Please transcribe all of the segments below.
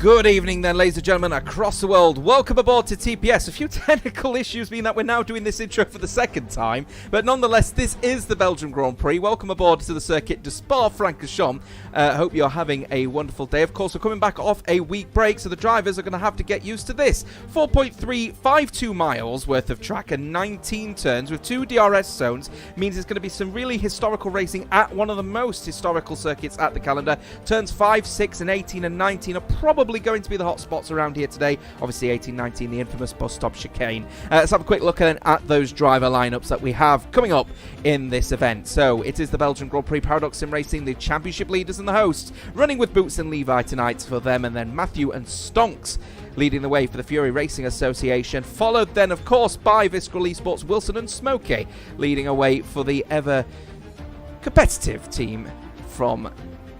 Good evening then, ladies and gentlemen, across the world. Welcome aboard to TPS. A few technical issues mean that we're now doing this intro for the second time, but nonetheless, this is the Belgium Grand Prix. Welcome aboard to the circuit de Spa-Francorchamps. Hope you're having a wonderful day. Of course, we're coming back off a week break, so the drivers are going to have to get used to this. 4.352 miles worth of track and 19 turns with 2 DRS zones means it's going to be some really historical racing at one of the most historical circuits at the calendar. Turns 5, 6, and 18 and 19 are probably going to be the hot spots around here today. Obviously 18, 19, the infamous bus stop chicane. Let's have a quick look at those driver lineups that we have coming up in this event. So it is the Belgian Grand Prix Paradox Sim Racing, the championship leaders and the hosts, running with Boots and Levi tonight for them, and then Matthew and Stonks leading the way for the Fury Racing Association, followed then of course by Visceral Esports, Wilson and Smokey leading away for the ever competitive team from,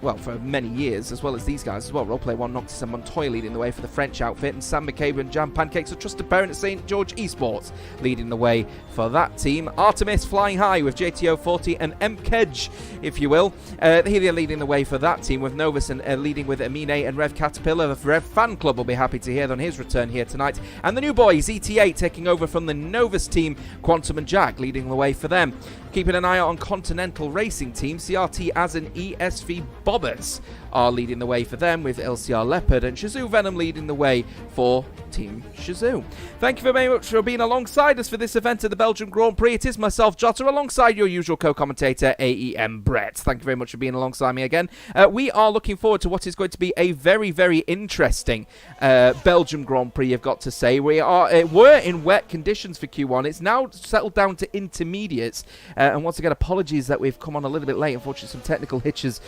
well, for many years, as well as these guys as well. Roleplay 1, Noctis and Montoya leading the way for the French outfit, and Sam McCabe and Jam Pancakes, a trusted parent at St. George Esports, leading the way for that team. Artemis flying high with JTO40 and MKedge, if you will. Here they're leading the way for that team, with Novus and leading with Amine and Rev Caterpillar. The Rev Fan Club will be happy to hear on his return here tonight. And the new boys, ET8, taking over from the Novus team, Quantum and Jack leading the way for them. Keeping an eye out on Continental Racing Team, CRT as an ESV Bobbers are leading the way for them, with LCR Leopard and Shazoo Venom leading the way for Team Shazoo. Thank you very much for being alongside us for this event at the Belgian Grand Prix. It is myself, Jota, alongside your usual co-commentator, AEM Brett. Thank you very much for being alongside me again. We are looking forward to what is going to be a very, very interesting Belgium Grand Prix, I've got to say. We're in wet conditions for Q1. It's now settled down to intermediates. And once again, apologies that we've come on a little bit late. Unfortunately, some technical hitches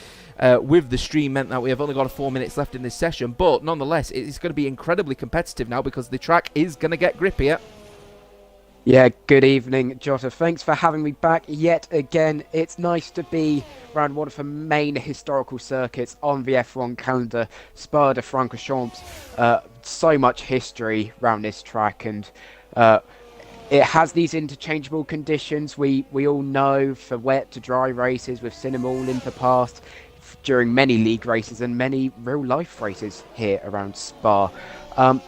with the stream meant that we have only got 4 minutes left in this session. But nonetheless, it's going to be incredibly competitive now because the track is going to get grippier. Yeah, good evening, Jota. Thanks for having me back yet again. It's nice to be around one of the main historical circuits on the F1 calendar, Spa-Francorchamps. So much history around this track, and it has these interchangeable conditions. We all know, for wet to dry races, with Cinnamon in the past, during many league races and many real-life races here around Spa.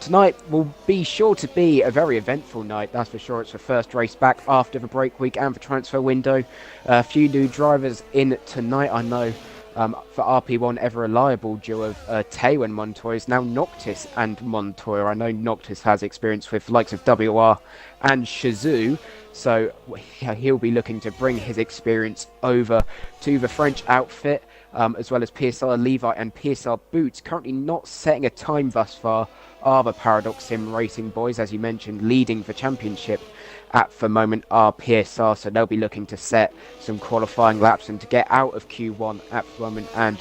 Tonight will be sure to be a very eventful night, that's for sure. It's the first race back after the break week and the transfer window. A few new drivers in tonight. I know for RP1 ever reliable duo of Teo and Montoya is now Noctis and Montoya. I know Noctis has experience with the likes of WR and Shazoo, so he'll be looking to bring his experience over to the French outfit, as well as PSR Levi and PSR Boots. Currently not setting a time thus far are the Paradox Sim Racing boys, as you mentioned, leading the championship at the moment are PSR, so they'll be looking to set some qualifying laps and to get out of Q1 at the moment. And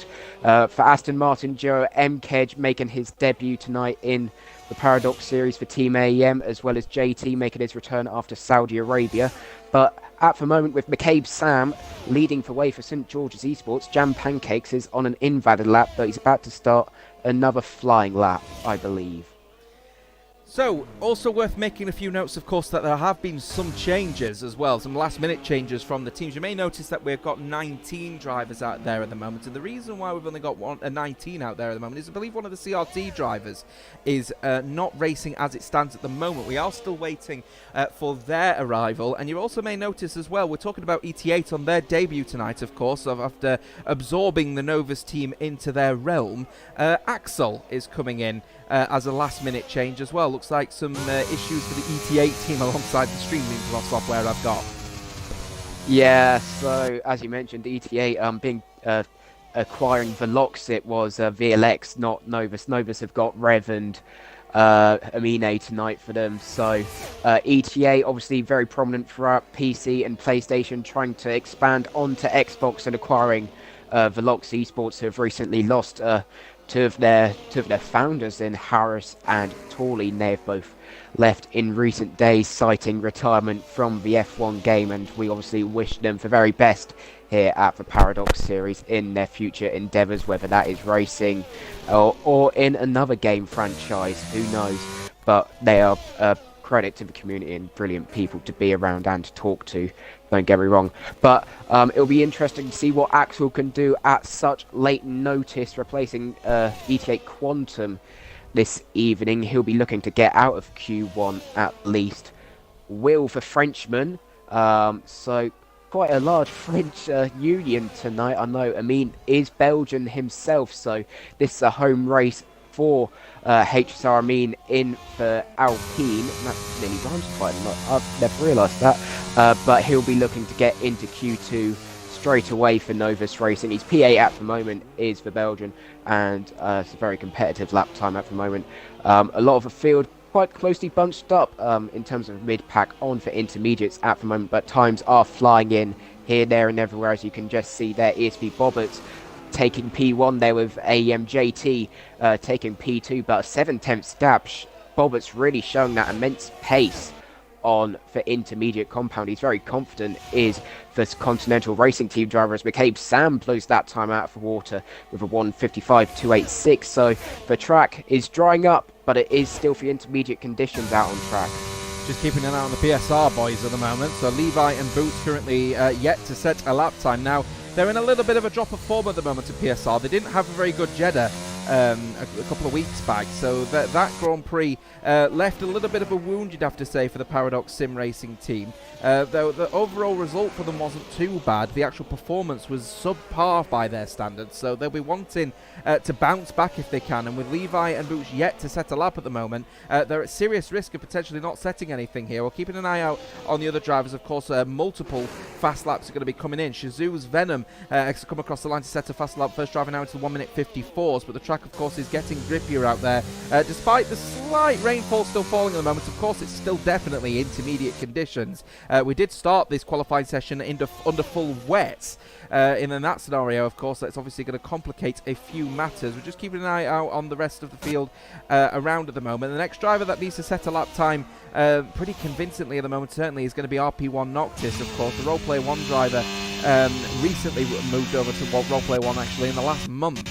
for Aston Martin duo, MKedge making his debut tonight in the Paradox Series for Team AEM, as well as JT making his return after Saudi Arabia. But at the moment, with McCabe Sam leading the way for St. George's Esports, Jam Pancakes is on an invalid lap, but he's about to start another flying lap, I believe. So, also worth making a few notes, of course, that there have been some changes as well, some last-minute changes from the teams. You may notice that we've got 19 drivers out there at the moment, and the reason why we've only got 19 out there at the moment is I believe one of the CRT drivers is not racing as it stands at the moment. We are still waiting for their arrival, and you also may notice as well, we're talking about ET8 on their debut tonight, of course, after absorbing the Novus team into their realm. Axel is coming in as a last-minute change as well. Looks like some issues for the ET8 team alongside the streaming software I've got. Yeah, so as you mentioned, ET8 acquiring Veloxit was VLX, not Novus. Novus have got Rev and Amine tonight for them. So ET8 obviously very prominent throughout PC and PlayStation, trying to expand onto Xbox and acquiring Velox Esports, who have recently lost two of their founders in Harris and Torley. They have both left in recent days, citing retirement from the F1 game, and we obviously wish them the very best here at the Paradox Series in their future endeavours, whether that is racing or in another game franchise, who knows. But they are a credit to the community and brilliant people to be around and to talk to, don't get me wrong. But it'll be interesting to see what Axel can do at such late notice, replacing ET8 Quantum this evening. He'll be looking to get out of Q1 at least. Will the Frenchman. So quite a large French union tonight. I know Amin is Belgian himself, so this is a home race for HSR Amin in for Alpine. That nearly rhymes quite a lot. I've never realised that. But he'll be looking to get into Q2 straight away for Novus Racing. His P8 at the moment is for Belgian, and it's a very competitive lap time at the moment. A lot of the field quite closely bunched up in terms of mid-pack on for intermediates at the moment, but times are flying in here, there and everywhere, as you can just see there. ESP Bobbert taking P1 there with AMJT taking P2, but a 7/10 gap. Bobbert's really showing that immense pace on for intermediate compound. He's very confident, is the Continental Racing Team driver, as McCabe Sam blows that time out of the water with a 1:55.286. So the track is drying up, but it is still for intermediate conditions out on track. Just keeping an eye on the PSR boys at the moment. So Levi and Boots currently yet to set a lap time. Now, they're in a little bit of a drop of form at the moment at PSR. They didn't have a very good Jeddah a couple of weeks back, so that Grand Prix left a little bit of a wound, you'd have to say, for the Paradox Sim Racing team. Though the overall result for them wasn't too bad, the actual performance was subpar by their standards, so they'll be wanting to bounce back if they can. And with Levi and Boots yet to set a lap at the moment, they're at serious risk of potentially not setting anything here. We're keeping an eye out on the other drivers. Of course, multiple fast laps are going to be coming in. Shazoo's Venom has come across the line to set a fast lap, first driver now into the 1:54s, but the track, of course, is getting grippier out there. Despite the slight rainfall still falling at the moment, of course, it's still definitely intermediate conditions. We did start this qualifying session under full wet. In that scenario, of course, that's obviously going to complicate a few matters. We're just keeping an eye out on the rest of the field around at the moment. The next driver that needs to set a lap time pretty convincingly at the moment, certainly, is going to be RP1 Noctis, of course. The Roleplay 1 driver recently moved over to Roleplay 1, actually, in the last month.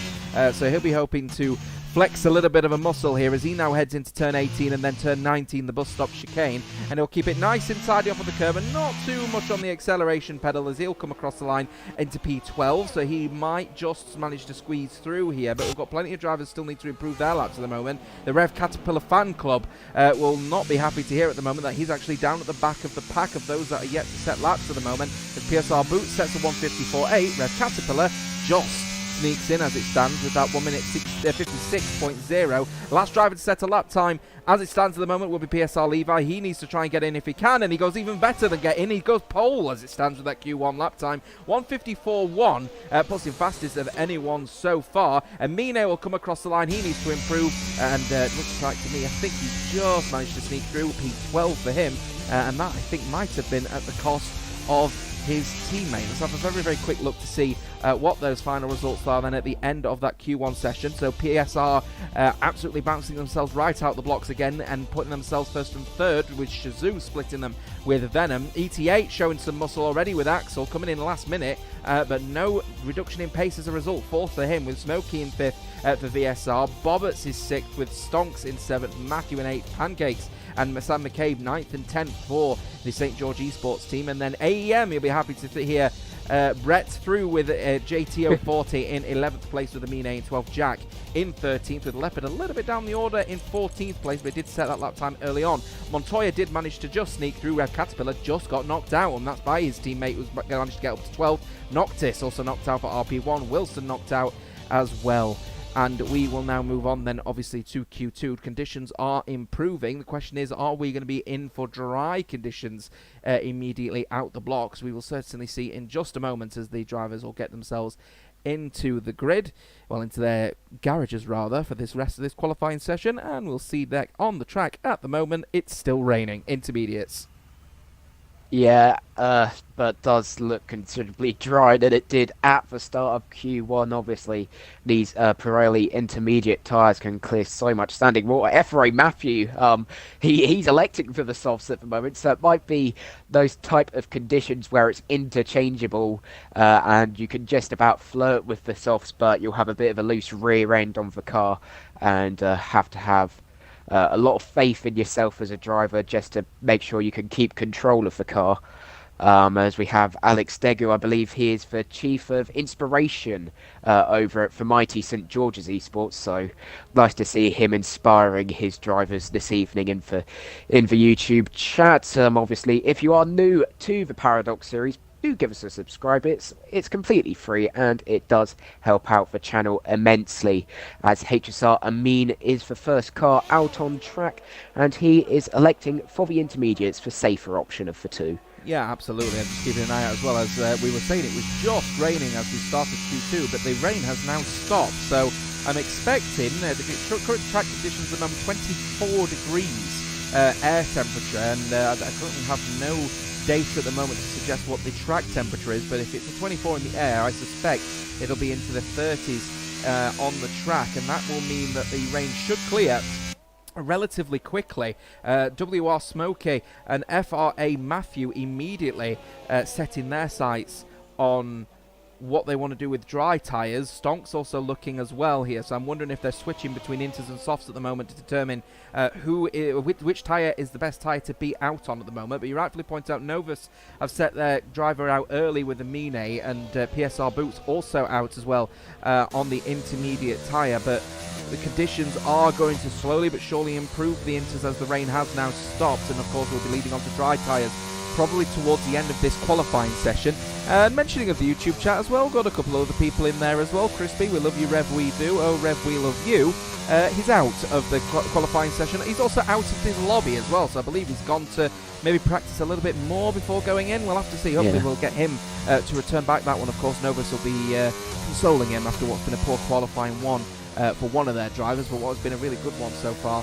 So he'll be hoping to flex a little bit of a muscle here as he now heads into turn 18 and then turn 19, the bus stop chicane, and he'll keep it nice and tidy off of the curb and not too much on the acceleration pedal as he'll come across the line into P12, so he might just manage to squeeze through here. But we've got plenty of drivers still need to improve their laps at the moment. The Rev Caterpillar fan club will not be happy to hear at the moment that he's actually down at the back of the pack of those that are yet to set laps at the moment. As PSR Boots sets a 1:54.8, Rev Caterpillar just sneaks in as it stands with that 1:56.0. Last driver to set a lap time as it stands at the moment will be PSR Levi. He needs to try and get in if he can, and he goes even better than get in. He goes pole as it stands with that Q1 lap time. 1:54.1 puts him fastest of anyone so far. And Mine will come across the line. He needs to improve, and looks like to me, I think he just managed to sneak through. P12 for him, and that, I think, might have been at the cost of his teammate. Let's have a very, very quick look to see what those final results are then at the end of that Q1 session. So PSR absolutely bouncing themselves right out the blocks again and putting themselves first and third, with Shazoo splitting them with Venom. ET8 showing some muscle already with Axel coming in last minute, but no reduction in pace as a result. Fourth for him, with Smokey in fifth for VSR. Bobberts is sixth with Stonks in seventh, Matthew in eighth, Pancakes and Sam McCabe 9th and 10th for the St. George Esports team. And then AEM, you'll be happy to hear Brett through with JTO40 in 11th place with Amine in 12th, Jack in 13th with Leopard a little bit down the order in 14th place, but he did set that lap time early on. Montoya did manage to just sneak through. Red Caterpillar just got knocked out, and that's by his teammate who's managed to get up to 12th. Noctis also knocked out for RP1. Wilson knocked out as well. And we will now move on then, obviously, to Q2. Conditions are improving. The question is, are we going to be in for dry conditions immediately out the blocks? We will certainly see in just a moment as the drivers will get themselves into the grid, well, into their garages rather, for this rest of this qualifying session, and we'll see that on the track. At the moment, it's still raining. Intermediates. Yeah, but does look considerably drier than it did at the start of Q1. Obviously, these Pirelli intermediate tyres can clear so much standing water. FRA Matthew, he's electing for the softs at the moment, so it might be those type of conditions where it's interchangeable and you can just about flirt with the softs, but you'll have a bit of a loose rear end on the car and have to have a lot of faith in yourself as a driver just to make sure you can keep control of the car. as we have Alex Degu. I believe he is the Chief of Inspiration over at the mighty St George's Esports, so nice to see him inspiring his drivers this evening in the YouTube chat. Obviously, if you are new to the Paradox series, do give us a subscribe. It's completely free and it does help out the channel immensely, as HSR Amin is the first car out on track and he is electing for the intermediates, the safer option of the two. Yeah, absolutely. I'm just keeping an eye out as well. As we were saying, it was just raining as we started Q2, but the rain has now stopped. So I'm expecting the current track conditions are 24 degrees air temperature, and I currently have no data at the moment to suggest what the track temperature is, but if it's a 24 in the air, I suspect it'll be into the 30s on the track, and that will mean that the rain should clear relatively quickly. WR Smokey and FRA Matthew immediately setting their sights on what they want to do with dry tyres. Stonk's also looking as well here, so I'm wondering if they're switching between inters and softs at the moment to determine which tyre is the best tyre to be out on at the moment. But you rightfully point out Novus have set their driver out early with the Mine, and PSR Boots also out as well on the intermediate tyre, but the conditions are going to slowly but surely improve the inters as the rain has now stopped, and of course we'll be leading on to dry tyres probably towards the end of this qualifying session. And mentioning of the YouTube chat as well, got a couple of other people in there as well. Crispy, we love you, Rev, we do. Oh, Rev, we love you. He's out of the qualifying session. He's also out of his lobby as well, so I believe he's gone to maybe practice a little bit more before going in. We'll have to see. Hopefully we'll get him to return back. That one, of course, Novus will be consoling him after what's been a poor qualifying one for one of their drivers, but what has been a really good one so far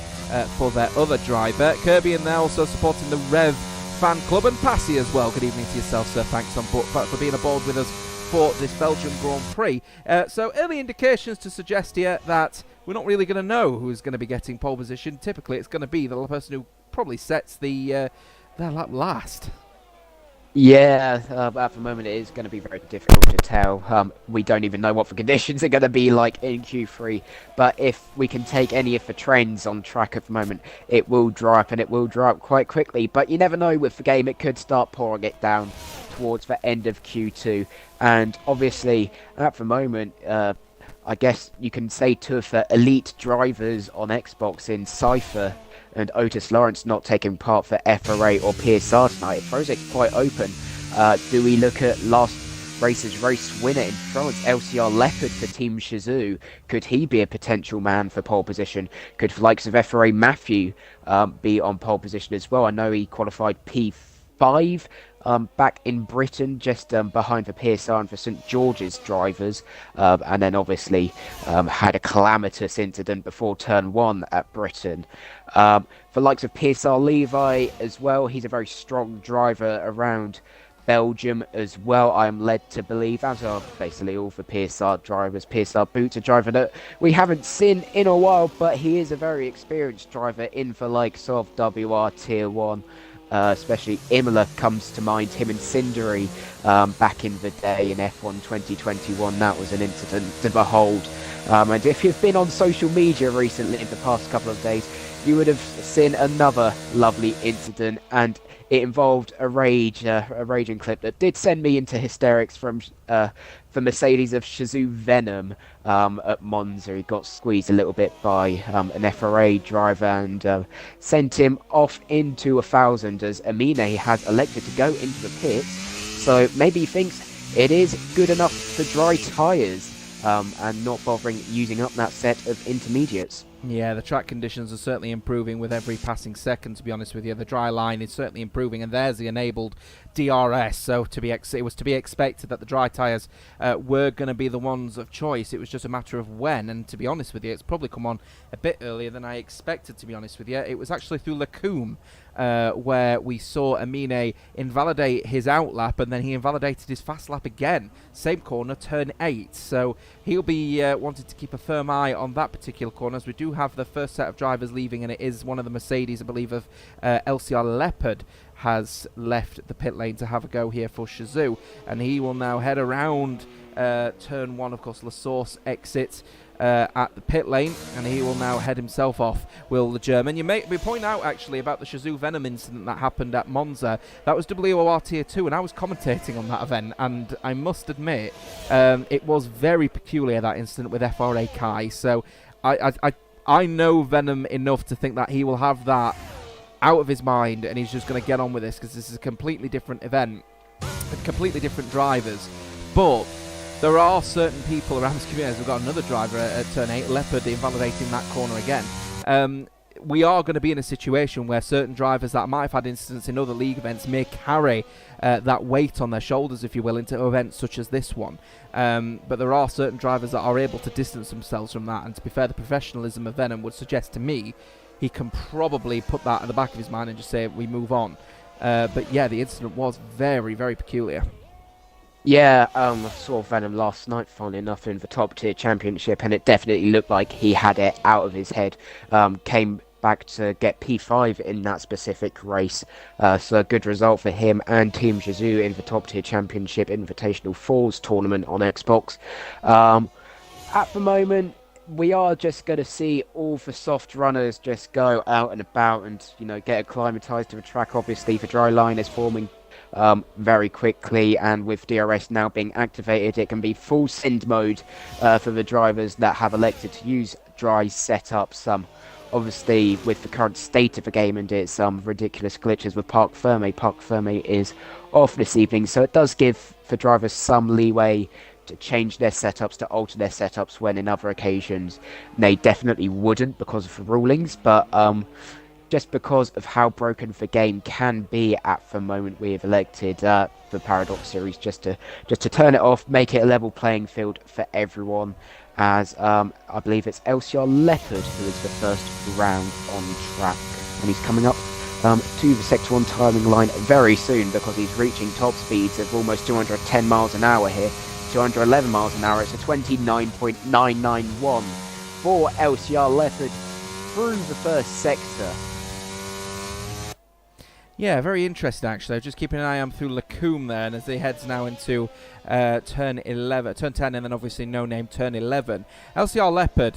for their other driver. Kirby in there also supporting the Rev fan club, and Passy as well. Good evening to yourself, sir. Thanks for being aboard with us for this Belgium Grand Prix. So early indications to suggest here that we're not really going to know who's going to be getting pole position. Typically it's going to be the person who probably sets their lap last. Yeah, at the moment it is going to be very difficult to tell. We don't even know what the conditions are going to be like in Q3, but if we can take any of the trends on track at the moment, it will dry up, and it will dry up quite quickly. But you never know with the game, it could start pouring it down towards the end of Q2. And obviously, at the moment, I guess you can say two of the elite drivers on Xbox in Cypher and Otis Lawrence not taking part for FRA or PSR tonight. It throws it quite open. Do we look at last race's race winner in France, LCR Leopard for Team Shizou? Could he be a potential man for pole position? Could the likes of FRA Matthew be on pole position as well? I know he qualified P5 back in Britain, just behind the PSR and for St George's drivers, and then obviously had a calamitous incident before turn 1 at Britain. For likes of PSR Levi as well, he's a very strong driver around Belgium as well, I am led to believe, as are basically all the PSR drivers. PSR Boots, a driver that we haven't seen in a while, but he is a very experienced driver in the likes of WR Tier 1. Especially Imola comes to mind, him and Cindery back in the day in F1 2021. That was an incident to behold. And if you've been on social media recently in the past couple of days, you would have seen another lovely incident, and it involved a raging clip that did send me into hysterics from the Mercedes of Shizou Venom at Monza. He got squeezed a little bit by an FRA driver and sent him off into 1,000 as Amine has elected to go into the pits. So maybe he thinks it is good enough for dry tyres and not bothering using up that set of intermediates. Yeah, the track conditions are certainly improving with every passing second, to be honest with you. The dry line is certainly improving, and there's the enabled DRS. So it was to be expected that the dry tyres were going to be the ones of choice. It was just a matter of when, and to be honest with you, it's probably come on a bit earlier than I expected, to be honest with you. It was actually through Lacombe where we saw Amine invalidate his outlap, and then he invalidated his fast lap again. Same corner, turn 8. So he'll be wanting to keep a firm eye on that particular corner, as we do have the first set of drivers leaving, and it is one of the Mercedes, I believe, of LCR Leopard has left the pit lane to have a go here for Shizou, and he will now head around turn 1. Of course, La Source exit at the pit lane, and he will now head himself off, Will the German. We point out, actually, about the Shazoo Venom incident that happened at Monza. That was WOR Tier 2, and I was commentating on that event, and I must admit, it was very peculiar, that incident with FRA Kai. So I know Venom enough to think that he will have that out of his mind, and he's just going to get on with this, because this is a completely different event, with completely different drivers. But there are certain people around this community. We've got another driver at turn 8, Leopard, invalidating that corner again. We are going to be in a situation where certain drivers that might have had incidents in other league events may carry that weight on their shoulders, if you will, into events such as this one. But there are certain drivers that are able to distance themselves from that, and to be fair, the professionalism of Venom would suggest to me he can probably put that at the back of his mind and just say, we move on. But yeah, the incident was very, very peculiar. Yeah, I saw Venom last night, funnily enough, in the top tier championship, and it definitely looked like he had it out of his head. Came back to get P5 in that specific race, so a good result for him and Team Shazoo in the top tier championship Invitational Falls tournament on Xbox. At the moment, we are just going to see all the soft runners just go out and about and, get acclimatized to the track. Obviously, the dry line is forming very quickly, and with DRS now being activated, it can be full Sind mode for the drivers that have elected to use dry setups. Obviously, with the current state of the game and its ridiculous glitches with Parc Fermé is off this evening, so it does give the drivers some leeway to change their setups, to alter their setups, when in other occasions they definitely wouldn't because of the rulings. But just because of how broken the game can be at the moment, we have elected the Paradox series just to turn it off, make it a level playing field for everyone, as I believe it's LCR Leopard who is the first round on track, and he's coming up to the Sector 1 timing line very soon, because he's reaching top speeds of almost 210 miles an hour here, 211 miles an hour. It's a 29.991 for LCR Leopard through the first sector. Yeah, very interesting, actually. Just keeping an eye on through Lacombe there, and as he heads now into turn 10, and then obviously no name turn 11. LCR Leopard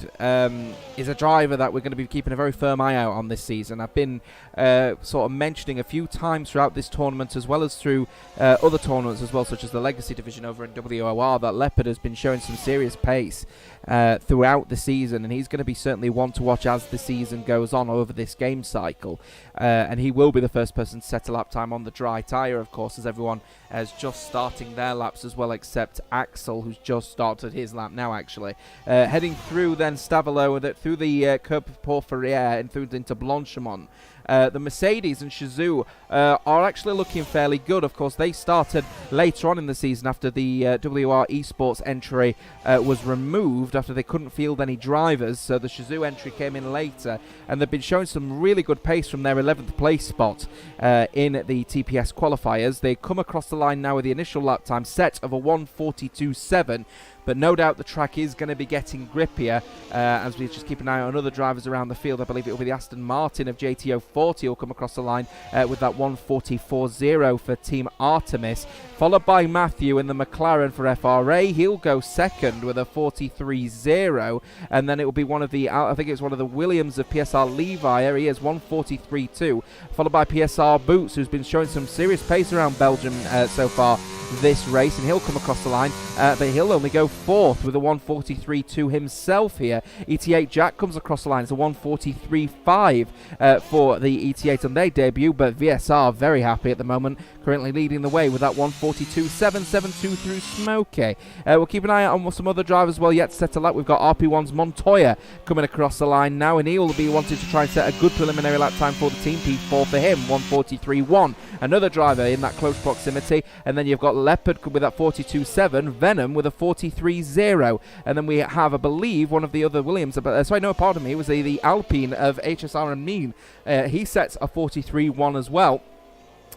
is a driver that we're going to be keeping a very firm eye out on this season. I've been sort of mentioning a few times throughout this tournament, as well as through other tournaments as well, such as the Legacy Division over in WOR, that Leopard has been showing some serious pace throughout the season, and he's going to be certainly one to watch as the season goes on over this game cycle. And he will be the first person to set a lap time on the dry tyre, of course, as everyone is just starting their laps as well, except Axel, who's just started his lap now, actually. Heading through then Stavelot, through the Curb of Porphyriere and through into Blanchemont. The Mercedes and Shazoo are actually looking fairly good. Of course, they started later on in the season after the WR Esports entry was removed, after they couldn't field any drivers, so the Shazoo entry came in later, and they've been showing some really good pace from their 11th place spot in the TPS qualifiers. They come across the line now with the initial lap time set of a 1:42.7, but no doubt the track is going to be getting grippier as we just keep an eye on other drivers around the field. I believe it will be the Aston Martin of JTO 40 will come across the line with that 1:44.0 for Team Artemis, followed by Matthew in the McLaren for FRA. He'll go second with a 43.0, and then it will be one of the, I think it's one of the Williams of PSR Levi. He is 1:43.2, followed by PSR Boots, who's been showing some serious pace around Belgium so far this race, and he'll come across the line, but he'll only go fourth with a 1:43.2 himself here. ET8 Jack comes across the line. It's a 1:43.5 for the ET8 on their debut, but VSR very happy at the moment, currently leading the way with that 1:42.772 through Smokey. We'll keep an eye out on some other drivers as well yet to set a lap. We've got RP1's Montoya coming across the line now, and he'll be wanting to try and set a good preliminary lap time for the team. P4 for him, 1:43.1. Another driver in that close proximity, and then you've got Leopard with that 42.7, Venom with a 43.0, and then we have, I believe, one of the other Williams, pardon me, it was the Alpine of HSR and Mean. He sets a 43.1 as well.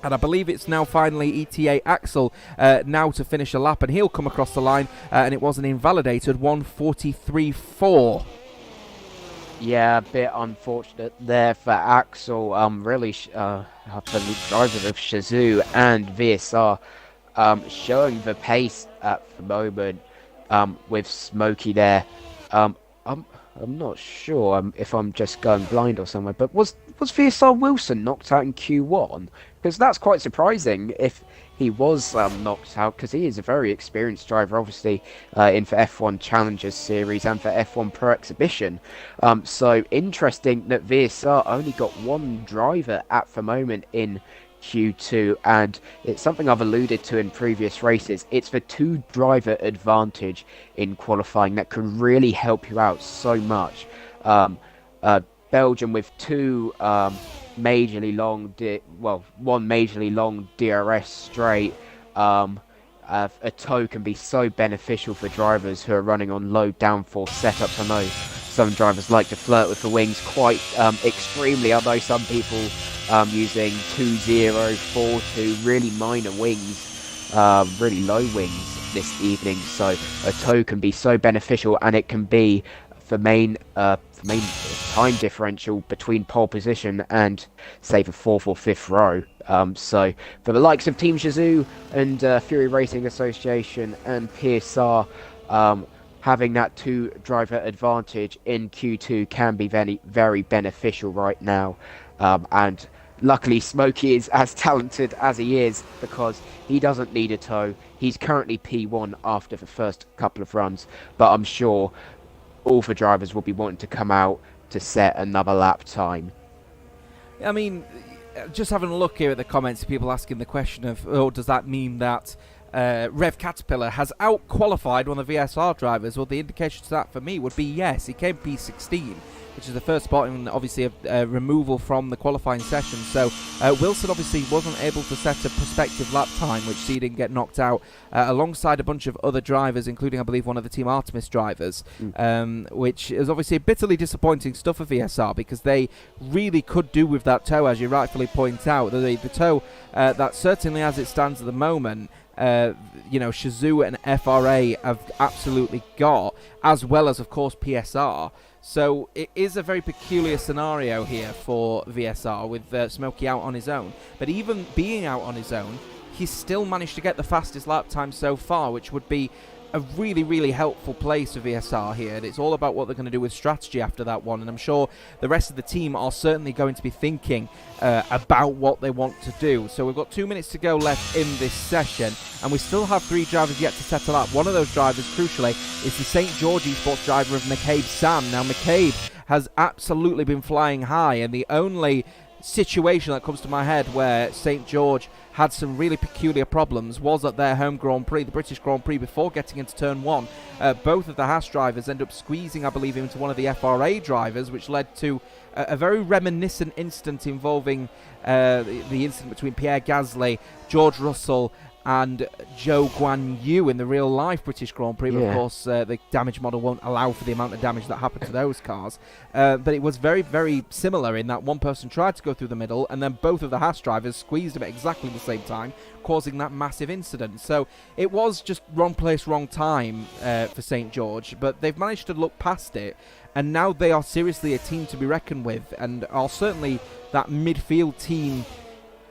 And I believe it's now finally ETA Axel now to finish a lap, and he'll come across the line, and it was an invalidated 1:43.4. Yeah, a bit unfortunate there for Axel. Really, for the drivers of Shazoo and VSR showing the pace at the moment with Smokey there. I'm not sure if I'm just going blind or somewhere, but was VSR Wilson knocked out in Q1? Because that's quite surprising if he was knocked out, because he is a very experienced driver, obviously, in for F1 Challengers Series and for F1 Pro Exhibition. So interesting that VSR only got one driver at the moment in Q2, and it's something I've alluded to in previous races. It's the two driver advantage in qualifying that can really help you out so much. Belgium with two majorly long, one majorly long DRS straight. A tow can be so beneficial for drivers who are running on low downforce setups. I know some drivers like to flirt with the wings quite extremely. I know some people using 2.0, 4.2, really minor wings, really low wings this evening. So a tow can be so beneficial, and it can be the main time differential between pole position and, say, the fourth or fifth row. So for the likes of Team Shazoo and Fury Racing Association and PSR, having that two driver advantage in Q2 can be very, very beneficial right now. And luckily, Smokey is as talented as he is, because he doesn't need a tow. He's currently P1 after the first couple of runs, but I'm sure all the drivers will be wanting to come out to set another lap time. I mean, just having a look here at the comments, people asking the question of, oh, does that mean that Rev Caterpillar has out-qualified one of the VSR drivers? Well, the indication to that for me would be yes. He came P16, which is the first spot in, obviously, a removal from the qualifying session. So Wilson obviously wasn't able to set a prospective lap time, which see didn't get knocked out, alongside a bunch of other drivers, including, I believe, one of the Team Artemis drivers, which is obviously bitterly disappointing stuff for VSR, because they really could do with that tow, as you rightfully point out. The tow that certainly, as it stands at the moment, Shazoo and FRA have absolutely got, as well as, of course, PSR. So it is a very peculiar scenario here for VSR, with Smokey out on his own. But even being out on his own, he's still managed to get the fastest lap time so far, which would be a really, really helpful place for VSR here. And it's all about what they're going to do with strategy after that one. And I'm sure the rest of the team are certainly going to be thinking about what they want to do. So we've got 2 minutes to go left in this session, and we still have three drivers yet to settle up. One of those drivers, crucially, is the St. George Esports driver of McCabe Sam. Now, McCabe has absolutely been flying high, and the only situation that comes to my head where St. George had some really peculiar problems was at their home Grand Prix, the British Grand Prix, before getting into turn one. Both of the Haas drivers end up squeezing, I believe, into one of the FRA drivers, which led to a very reminiscent incident involving the incident between Pierre Gasly, George Russell and Zhou Guan Yu in the real-life British Grand Prix. But of course, the damage model won't allow for the amount of damage that happened to those cars. But it was very, very similar in that one person tried to go through the middle, and then both of the Haas drivers squeezed him at exactly the same time, causing that massive incident. So it was just wrong place, wrong time for St. George, but they've managed to look past it, and now they are seriously a team to be reckoned with, and are certainly that midfield team,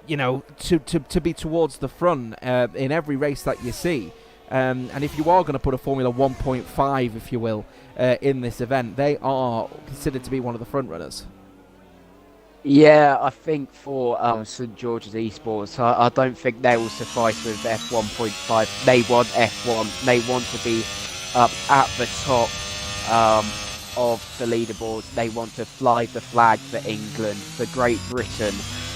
to be towards the front in every race that you see. And if you are going to put a Formula 1.5, if you will, in this event, they are considered to be one of the front runners. Yeah, I think for St. George's Esports, I don't think they will suffice with F1.5. They want F1. They want to be up at the top of the leaderboards. They want to fly the flag for England, for Great Britain,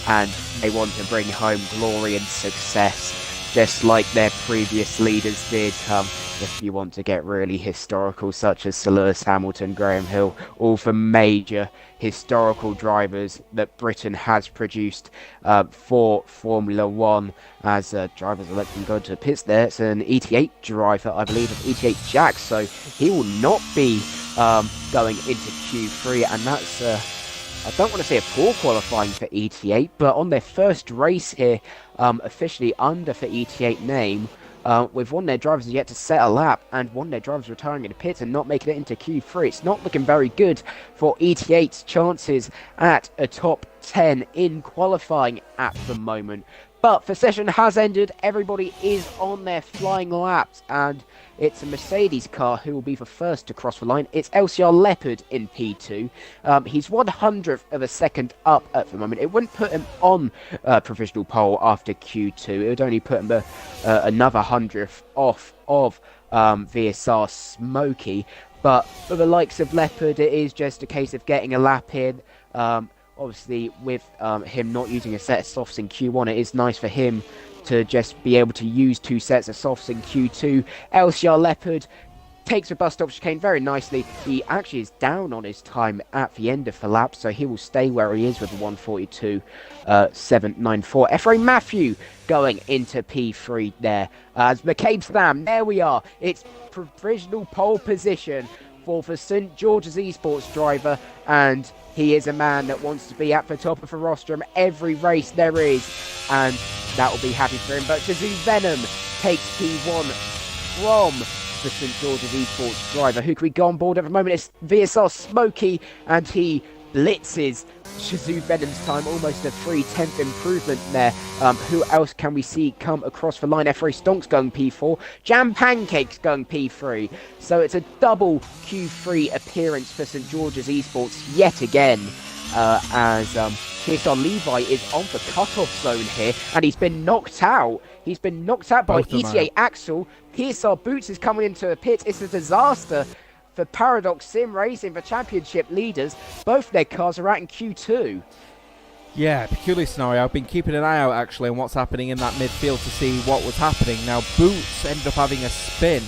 and they want to bring home glory and success, just like their previous leaders did. If you want to get really historical, such as Sir Lewis Hamilton, Graham Hill, all the major historical drivers that Britain has produced for Formula 1, as drivers are letting go to pits there. It's an ET8 driver, I believe, of ET8 Jack, so he will not be going into Q3, and that's I don't want to say a poor qualifying for ET8, but on their first race here, officially under the ET8 name, with one of their drivers yet to set a lap, and one of their drivers retiring in the pits and not making it into Q3. It's not looking very good for ET8's chances at a top 10 in qualifying at the moment. But the session has ended. Everybody is on their flying laps, and it's a Mercedes car who will be the first to cross the line. It's LCR Leopard in P2. He's 100th of a second up at the moment. It wouldn't put him on provisional pole after Q2. It would only put him another 100th off of VSR Smokey. But for the likes of Leopard, it is just a case of getting a lap in. Obviously, with him not using a set of softs in Q1, it is nice for him to just be able to use 2 sets of softs in Q2. LCR Leopard takes the bus stop chicane very nicely. He actually is down on his time at the end of the lap, so he will stay where he is with a 1:42.794. Ephraim Matthew going into P3 there. As McCabe Slam, there we are. It's provisional pole position for the St George's Esports driver, and he is a man that wants to be at the top of the rostrum every race there is, and that will be happy for him. But Shazoo Venom takes P1 from the St George's Esports driver. Who can we go on board at the moment? It's VSR Smokey, and he blitzes Shazoo Venom's time, almost a 3/10 improvement there. Who else can we see come across the line? F.A. Stonks going P4, Jam Pancakes going P3. So it's a double Q3 appearance for St George's Esports yet again. As Kearsarge Levi is on the cut-off zone here, and he's been knocked out. He's been knocked out by ETA Axel. Kearsarge Boots is coming into the pit. It's a disaster for Paradox Sim Racing, the championship leaders. Both their cars are out in Q2. Yeah, peculiar scenario. I've been keeping an eye out, actually, on what's happening in that midfield to see what was happening. Now, Boots ended up having a spin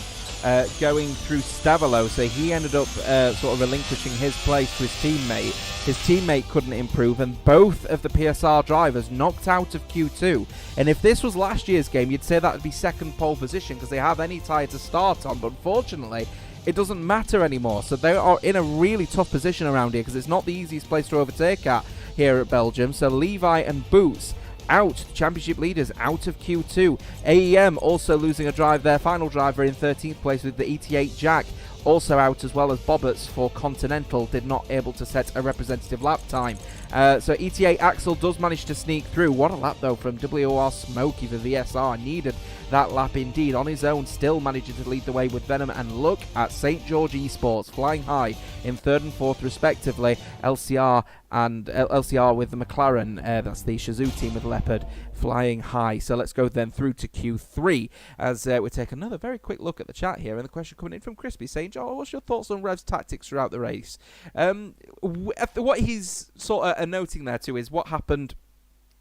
going through Stavolo, so he ended up sort of relinquishing his place to his teammate. His teammate couldn't improve, and both of the PSR drivers knocked out of Q2. And if this was last year's game, you'd say that would be second pole position because they have any tyre to start on, but unfortunately, it doesn't matter anymore. So they are in a really tough position around here because it's not the easiest place to overtake at here at Belgium. So Levi and Boots out, championship leaders out of Q2. AEM also losing a drive, their final driver in 13th place with the ET8 Jack also out, as well as Bobberts for Continental, did not able to set a representative lap time. So ETA Axel does manage to sneak through. What a lap though from WOR Smokey for VSR. Needed that lap indeed. On his own, still managing to lead the way with Venom. And look at St George Esports flying high in 3rd and 4th respectively. LCR and LCR with the McLaren. That's the Shazoo team with Leopard flying high. So let's go then through to Q3 as we take another very quick look at the chat here. And the question coming in from Crispy saying, Joel, what's your thoughts on Rev's tactics throughout the race? What he's sort of noting there too is what happened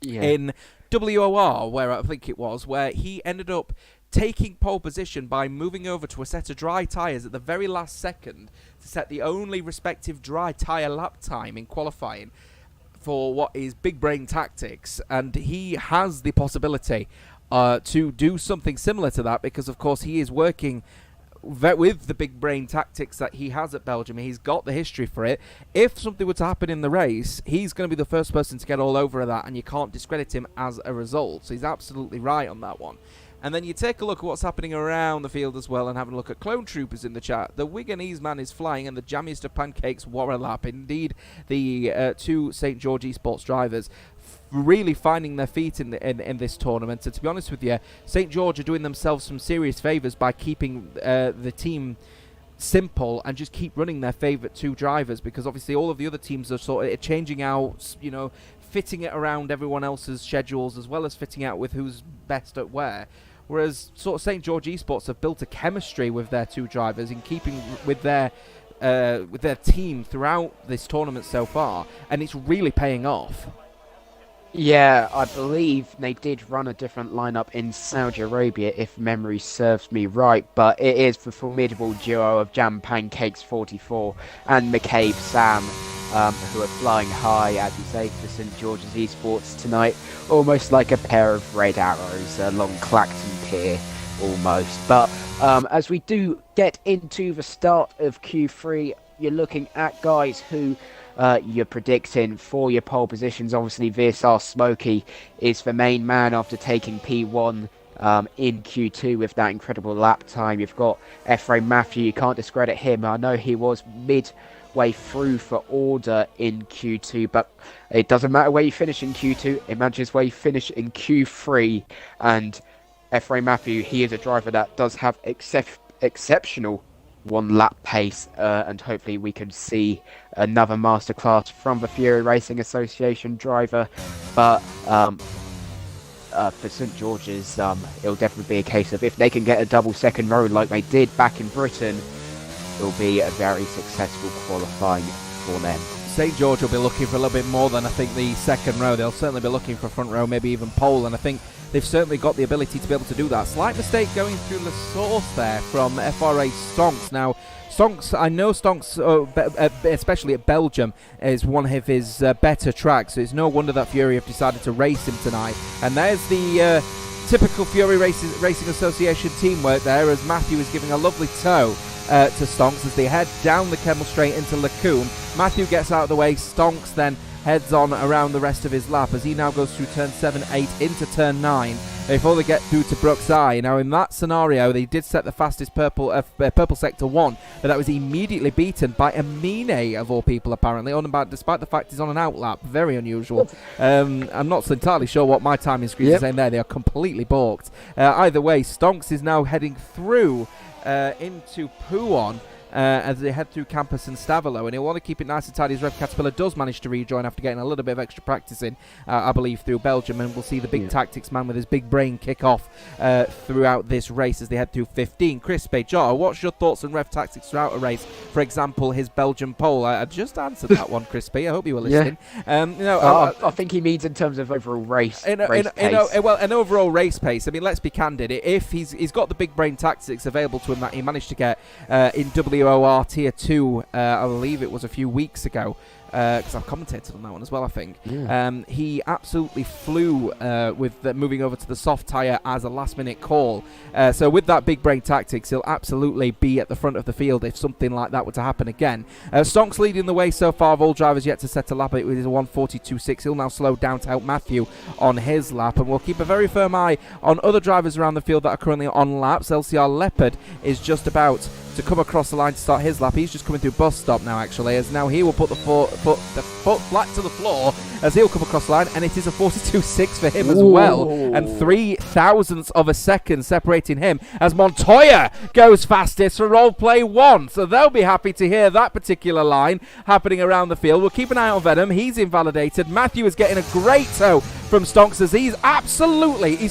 in WOR, where I think it was, where he ended up taking pole position by moving over to a set of dry tyres at the very last second to set the only respective dry tyre lap time in qualifying for what is big brain tactics. And he has the possibility to do something similar to that because, of course, he is working with the big brain tactics that he has at Belgium. He's got the history for it. If something were to happen in the race, he's going to be the first person to get all over that, and you can't discredit him as a result. So he's absolutely right on that one. And then you take a look at what's happening around the field as well, and having a look at Clone Troopers in the chat. The Wiganese man is flying, and the jammiest of pancakes wore a lap. Indeed, the two St George Esports drivers really finding their feet in this tournament. And to be honest with you, St George are doing themselves some serious favours by keeping the team simple and just keep running their favourite two drivers, because obviously all of the other teams are sort of changing out, you know, fitting it around everyone else's schedules as well as fitting out with who's best at where. Whereas sort of St George Esports have built a chemistry with their two drivers in keeping with their team throughout this tournament so far, and it's really paying off. Yeah, I believe they did run a different lineup in Saudi Arabia, if memory serves me right, but it is the formidable duo of Jam Pancakes 44 and McCabe Sam, who are flying high, as you say, for St George's Esports tonight, almost like a pair of red arrows along Clacton Pier, almost. But as we do get into the start of Q3, you're looking at guys who you're predicting for your pole positions. Obviously, VSR Smokey is the main man after taking P1 in Q2 with that incredible lap time. You've got Ephraim Matthew, you can't discredit him. I know he was way through for order in Q2, but it doesn't matter where you finish in Q2, it matters where you finish in Q3, and Ephraim Matthew, he is a driver that does have exceptional one-lap pace, and hopefully we can see another masterclass from the Fury Racing Association driver, but for St George's, it'll definitely be a case of if they can get a double second row like they did back in Britain, it'll be a very successful qualifying for them. St George will be looking for a little bit more than I think the second row. They'll certainly be looking for front row, maybe even pole, and I think they've certainly got the ability to be able to do that. Slight mistake going through the source there from FRA Stonks. Now, Stonks, I know Stonks, especially at Belgium, is one of his better tracks, so it's no wonder that Fury have decided to race him tonight. And there's the typical Fury Racing Association teamwork there, as Matthew is giving a lovely tow to Stonks as they head down the Kemmel Straight into Lacombe. Matthew gets out of the way, Stonks then heads on around the rest of his lap as he now goes through turn 7, 8 into turn 9 before they get through to Brooks Eye. Now in that scenario they did set the fastest purple sector 1, but that was immediately beaten by Amine of all people apparently, despite the fact he's on an outlap. Very unusual. I'm not entirely sure what my timing screens are saying there. They are completely balked. Either way, Stonks is now heading through into Pouon as they head through Campus and Stavilo, and he'll want to keep it nice and tidy as Rev Caterpillar does manage to rejoin after getting a little bit of extra practice in, I believe, through Belgium, and we'll see the big tactics man with his big brain kick off throughout this race as they head through 15. Chris Jota, what's your thoughts on Rev tactics throughout a race? For example, his Belgian pole. I just answered that one, Crispy. I hope you were listening. I think he means in terms of overall race pace. Well, an overall race pace. I mean, let's be candid. If he's got the big brain tactics available to him that he managed to get in WOR Tier 2, I believe it was a few weeks ago, because I've commentated on that one as well, I think. He absolutely flew with moving over to the soft tyre as a last-minute call. So with that big brain tactics, he'll absolutely be at the front of the field if something like that were to happen again. Stonks leading the way so far of all drivers yet to set a lap with his 1:42.6. He'll now slow down to help Matthew on his lap, and we'll keep a very firm eye on other drivers around the field that are currently on laps. LCR Leopard is just about to come across the line to start his lap. He's just coming through bus stop now, actually, as now he will put the foot flat to the floor as he'll come across the line, and it is a 42.6 for him as well, and 0.003 of a second separating him as Montoya goes fastest for Roleplay 1. So they'll be happy to hear that particular line happening around the field. We'll keep an eye on Venom. He's invalidated. Matthew is getting a great tow from Stonks as he's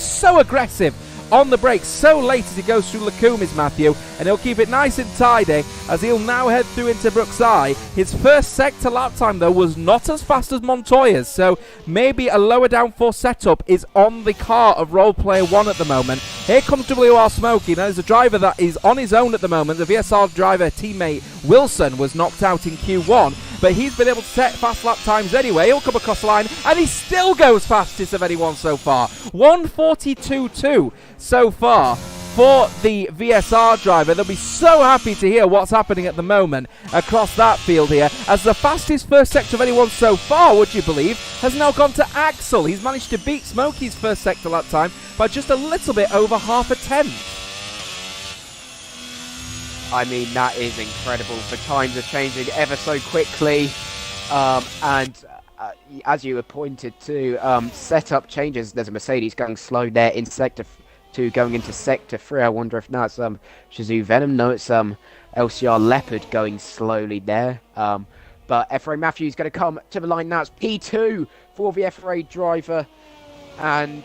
so aggressive on the brakes so late as he goes through Lacombe is Matthew, and he'll keep it nice and tidy as he'll now head through into Brooks Eye. His first sector lap time though was not as fast as Montoya's, so maybe a lower downforce setup is on the car of Roleplayer 1 at the moment. Here comes WR Smokey. Now there's a driver that is on his own at the moment. The VSR driver teammate Wilson was knocked out in Q1, but he's been able to set fast lap times anyway. He'll come across the line, and he still goes fastest of anyone so far. 1:42.2 so far for the VSR driver. They'll be so happy to hear what's happening at the moment across that field here, as the fastest first sector of anyone so far, would you believe, has now gone to Axel. He's managed to beat Smokey's first sector lap time by just a little bit over half a tenth. I mean, that is incredible. The times are changing ever so quickly, and as you were pointed to, setup changes. There's a Mercedes going slow there in Sector 2 going into Sector 3. I wonder if now it's Shazoo Venom. No, it's LCR Leopard going slowly there. But FRA Matthews going to come to the line now. It's P2 for the FRA driver. And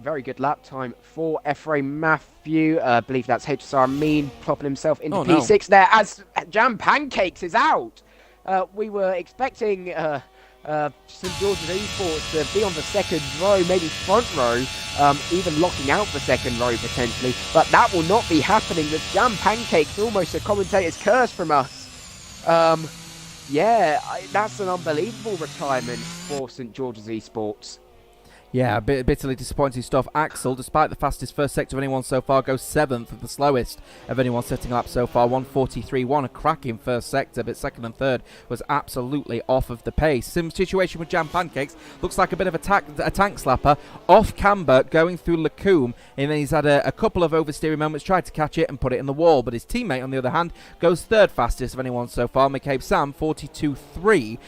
very good lap time for Ephraim Matthew. I believe that's HSR Amin plopping himself into P6 there as Jam Pancakes is out. We were expecting St George's Esports to be on the second row, maybe front row, even locking out the second row potentially. But that will not be happening with Jam Pancakes, almost a commentator's curse from us. That's an unbelievable retirement for St George's Esports. Yeah, bitterly disappointing stuff. Axel, despite the fastest first sector of anyone so far, goes 7th of the slowest of anyone setting lap so far, 1:43.1, a cracking first sector, but second and third was absolutely off of the pace. Sim situation with Jam Pancakes looks like a bit of a tank slapper, off camber, going through Lacombe, and then he's had a couple of oversteering moments, tried to catch it and put it in the wall, but his teammate, on the other hand, goes third fastest of anyone so far, McCabe Sam, 42.3,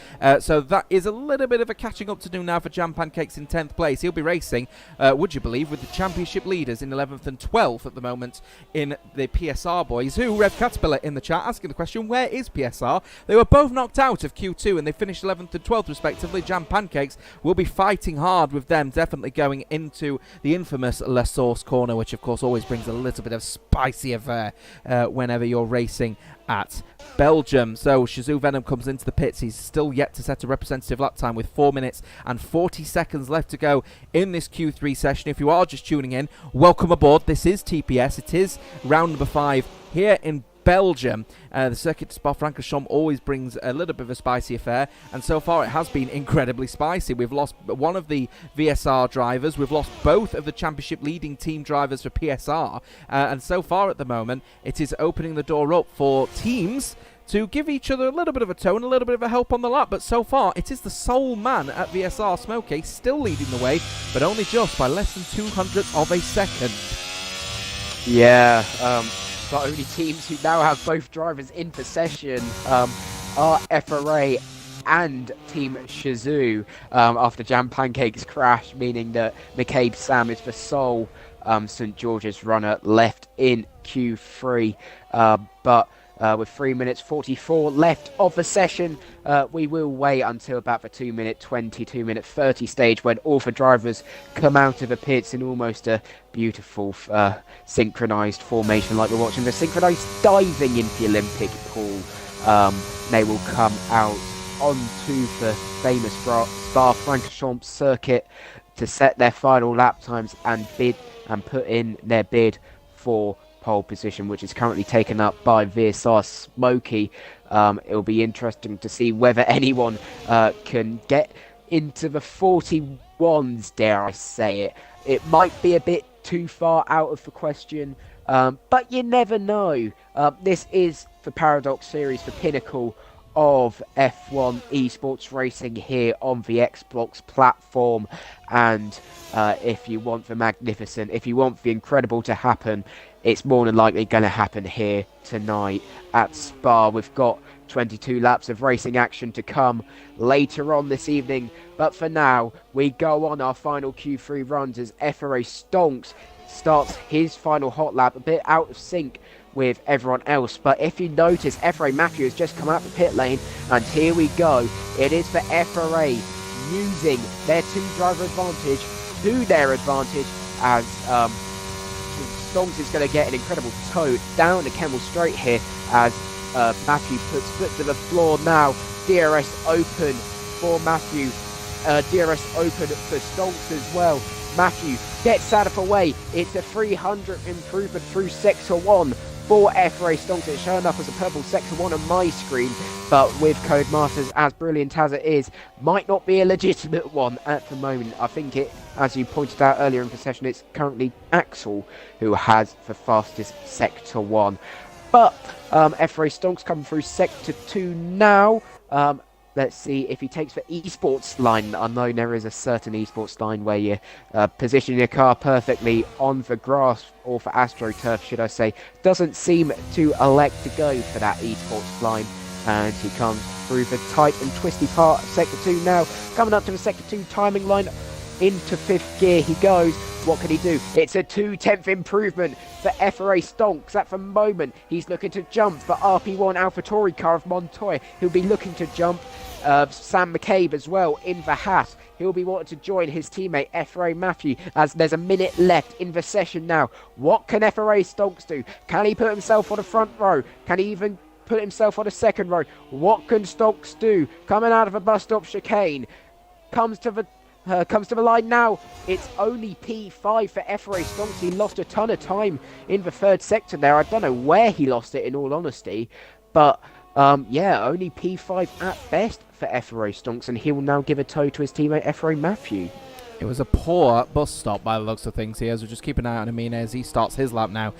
so that is a little bit of a catching up to do now for Jam Pancakes in 10th place. He'll be racing, would you believe, with the championship leaders in 11th and 12th at the moment in the PSR boys, who, Rev Caterpillar in the chat asking the question, where is PSR? They were both knocked out of Q2 and they finished 11th and 12th respectively. Jam Pancakes will be fighting hard with them, definitely going into the infamous La Sauce corner, which of course always brings a little bit of spicy affair whenever you're racing at Belgium. So Shazoo Venom comes into the pits. He's still yet to set a representative lap time with 4 minutes and 40 seconds left to go in this Q3 session. If you are just tuning in, welcome aboard. This is TPS. It is round number 5 here in Belgium. The circuit to Spa-Francorchamps always brings a little bit of a spicy affair, and so far it has been incredibly spicy. We've lost one of the VSR drivers, we've lost both of the championship leading team drivers for PSR, and so far at the moment it is opening the door up for teams to give each other a little bit of a tow and a little bit of a help on the lap, but so far it is the sole man at VSR, Smokey, still leading the way, but only just by less than 200th of a second. Yeah, the only teams who now have both drivers in possession are FRA and Team Shazoo after Jam Pancake's crash, meaning that McCabe Sam is the sole St George's runner left in Q3. But with 3 minutes 44 left of the session, we will wait until about the 2-minute 20, 2-minute 30 stage when all the drivers come out of the pits in almost a beautiful synchronized formation like we're watching. The synchronized diving into the Olympic pool. They will come out onto the famous Spa-Francorchamps circuit to set their final lap times and put in their bid for pole position, which is currently taken up by VSR Smokey. It'll be interesting to see whether anyone can get into the 41s, dare I say it. It might be a bit too far out of the question, but you never know. This is the Paradox Series, the pinnacle of F1 esports racing here on the Xbox platform, and if you want the magnificent, if you want the incredible to happen, it's more than likely going to happen here tonight at Spa. We've got 22 laps of racing action to come later on this evening, but for now we go on our final Q3 runs as FRA Stonks starts his final hot lap, a bit out of sync with everyone else. But if you notice, FRA Matthew has just come out the pit lane, and here we go. It is for FRA using their two-driver advantage to their advantage as Stonks is going to get an incredible tow down the Kemmel Straight here as Matthew puts foot to the floor now. DRS open for Matthew. DRS open for Stonks as well. Matthew gets out of the way. It's a 300th improvement through Sector 1 for FRA Stonks. It's showing up as a purple Sector 1 on my screen, but with Codemasters, as brilliant as it is, might not be a legitimate one at the moment. I think it, as you pointed out earlier in the session, it's currently Axel who has the fastest Sector 1. But FRA Stonks coming through Sector 2 now. Let's see if he takes the esports line. I know there is a certain esports line where you position your car perfectly on the grass, or for AstroTurf should I say. Doesn't seem to elect to go for that esports line, and he comes through the tight and twisty part of Sector 2 now, coming up to the Sector 2 timing line. Into 5th gear he goes. What can he do? It's a 2/10 improvement for FRA Stonks. At the moment, he's looking to jump the RP1 AlphaTauri car of Montoya. He'll be looking to jump Sam McCabe as well in the Haas. He'll be wanting to join his teammate FRA Matthew as there's a minute left in the session now. What can FRA Stonks do? Can he put himself on the front row? Can he even put himself on the second row? What can Stonks do? Coming out of a bus stop chicane. Comes to the line now. It's only P5 for FRA Stonks. He lost a ton of time in the third sector there. I don't know where he lost it, in all honesty. But, yeah, only P5 at best for FRA Stonks. And he will now give a tow to his teammate FRA Matthew. It was a poor bus stop by the looks of things here, so just keep an eye on Amine as he starts his lap now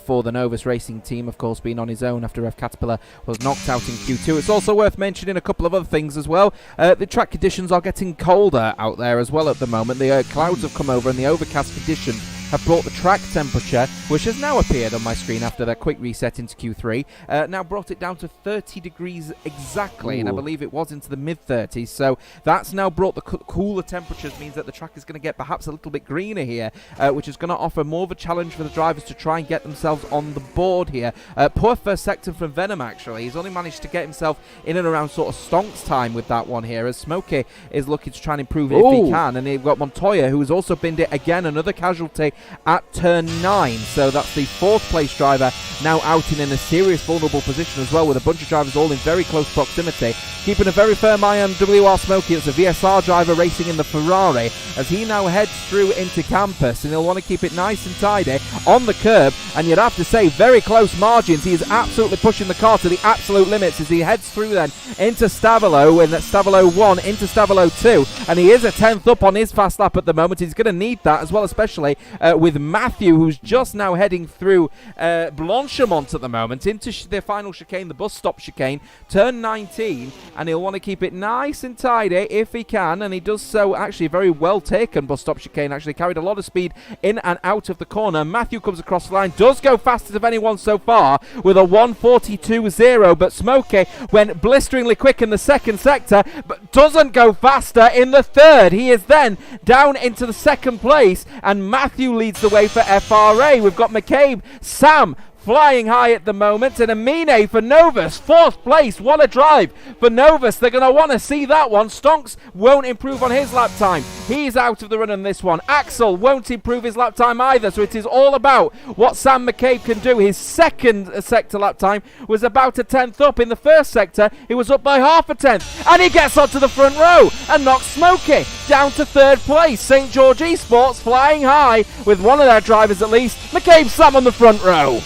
for the Novus Racing team, of course, being on his own after Rev Caterpillar was knocked out in Q2. It's also worth mentioning a couple of other things as well. The track conditions are getting colder out there as well at the moment. The clouds have come over and the overcast conditions have brought the track temperature, which has now appeared on my screen after that quick reset into Q3, now brought it down to 30 degrees exactly. Ooh. And I believe it was into the mid-30s, so that's now brought the cooler temperatures, means that the track is going to get perhaps a little bit greener here, which is going to offer more of a challenge for the drivers to try and get themselves on the board here. Poor first sector from Venom, actually. He's only managed to get himself in and around sort of Stonk's time with that one here, as Smokey is looking to try and improve it if he can, and you've got Montoya, who has also binned it again, another casualty at turn 9, so that's the 4th place driver now out in a serious vulnerable position as well, with a bunch of drivers all in very close proximity. Keeping a very firm eye on WR Smokey, it's a VSR driver racing in the Ferrari as he now heads through into campus, and he'll want to keep it nice and tidy on the curb, and you'd have to say very close margins. He is absolutely pushing the car to the absolute limits as he heads through then into Stavilo, and that's Stavilo 1 into Stavilo 2, and he is a 10th up on his fast lap at the moment. He's going to need that as well, especially with Matthew, who's just now heading through Blanchemont at the moment into the final chicane, the bus stop chicane, turn 19, and he'll want to keep it nice and tidy if he can, and he does so actually very well taken. Bus stop chicane actually carried a lot of speed in and out of the corner. Matthew comes across the line, does go fastest of anyone so far with a 1:42.0, but Smokey went blisteringly quick in the second sector, but doesn't go faster in the third. He is then down into the second place, and Matthew leads the way for FRA. We've got McCabe, Sam flying high at the moment, and Amine for Novus, 4th place. What a drive for Novus. They're going to want to see that one. Stonks won't improve on his lap time. He's out of the run on this one. Axel won't improve his lap time either, so it is all about what Sam McCabe can do. His second sector lap time was about a 10th up. In the first sector, he was up by half a 10th, and he gets onto the front row and knocks Smokey down to 3rd place. St. George Esports flying high with one of their drivers at least. McCabe Sam on the front row.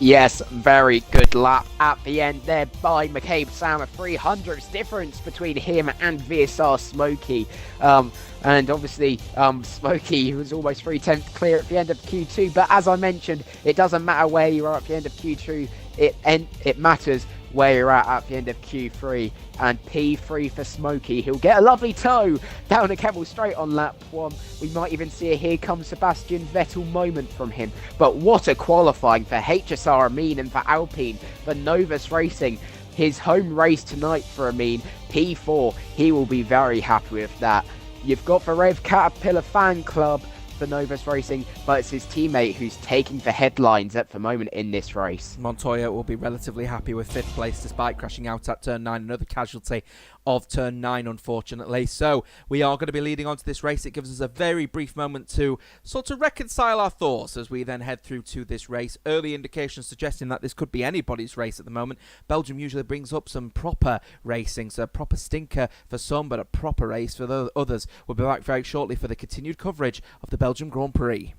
Yes, very good lap at the end there by McCabe Sam. A 300th difference between him and VSR Smokey. And obviously, Smokey was almost 3/10 clear at the end of Q2. But as I mentioned, it doesn't matter where you are at the end of Q2. It matters where you're at the end of Q3, and P3 for Smokey. He'll get a lovely toe down a Kevel straight on lap 1. We might even see a Here Comes Sebastian Vettel moment from him. But what a qualifying for HSR Amin and for Alpine, for Novus Racing. His home race tonight for Amin, P4. He will be very happy with that. You've got the Rev Caterpillar fan club for Novus Racing, but it's his teammate who's taking the headlines at the moment in this race. Montoya will be relatively happy with 5th place despite crashing out at turn 9, another casualty of turn 9 unfortunately. So we are going to be leading on to this race. It gives us a very brief moment to sort of reconcile our thoughts as we then head through to this race. Early indications suggesting that this could be anybody's race at the moment. Belgium usually brings up some proper racing, so a proper stinker for some, but a proper race for the others. We'll be back very shortly for the continued coverage of the Belgium Grand Prix.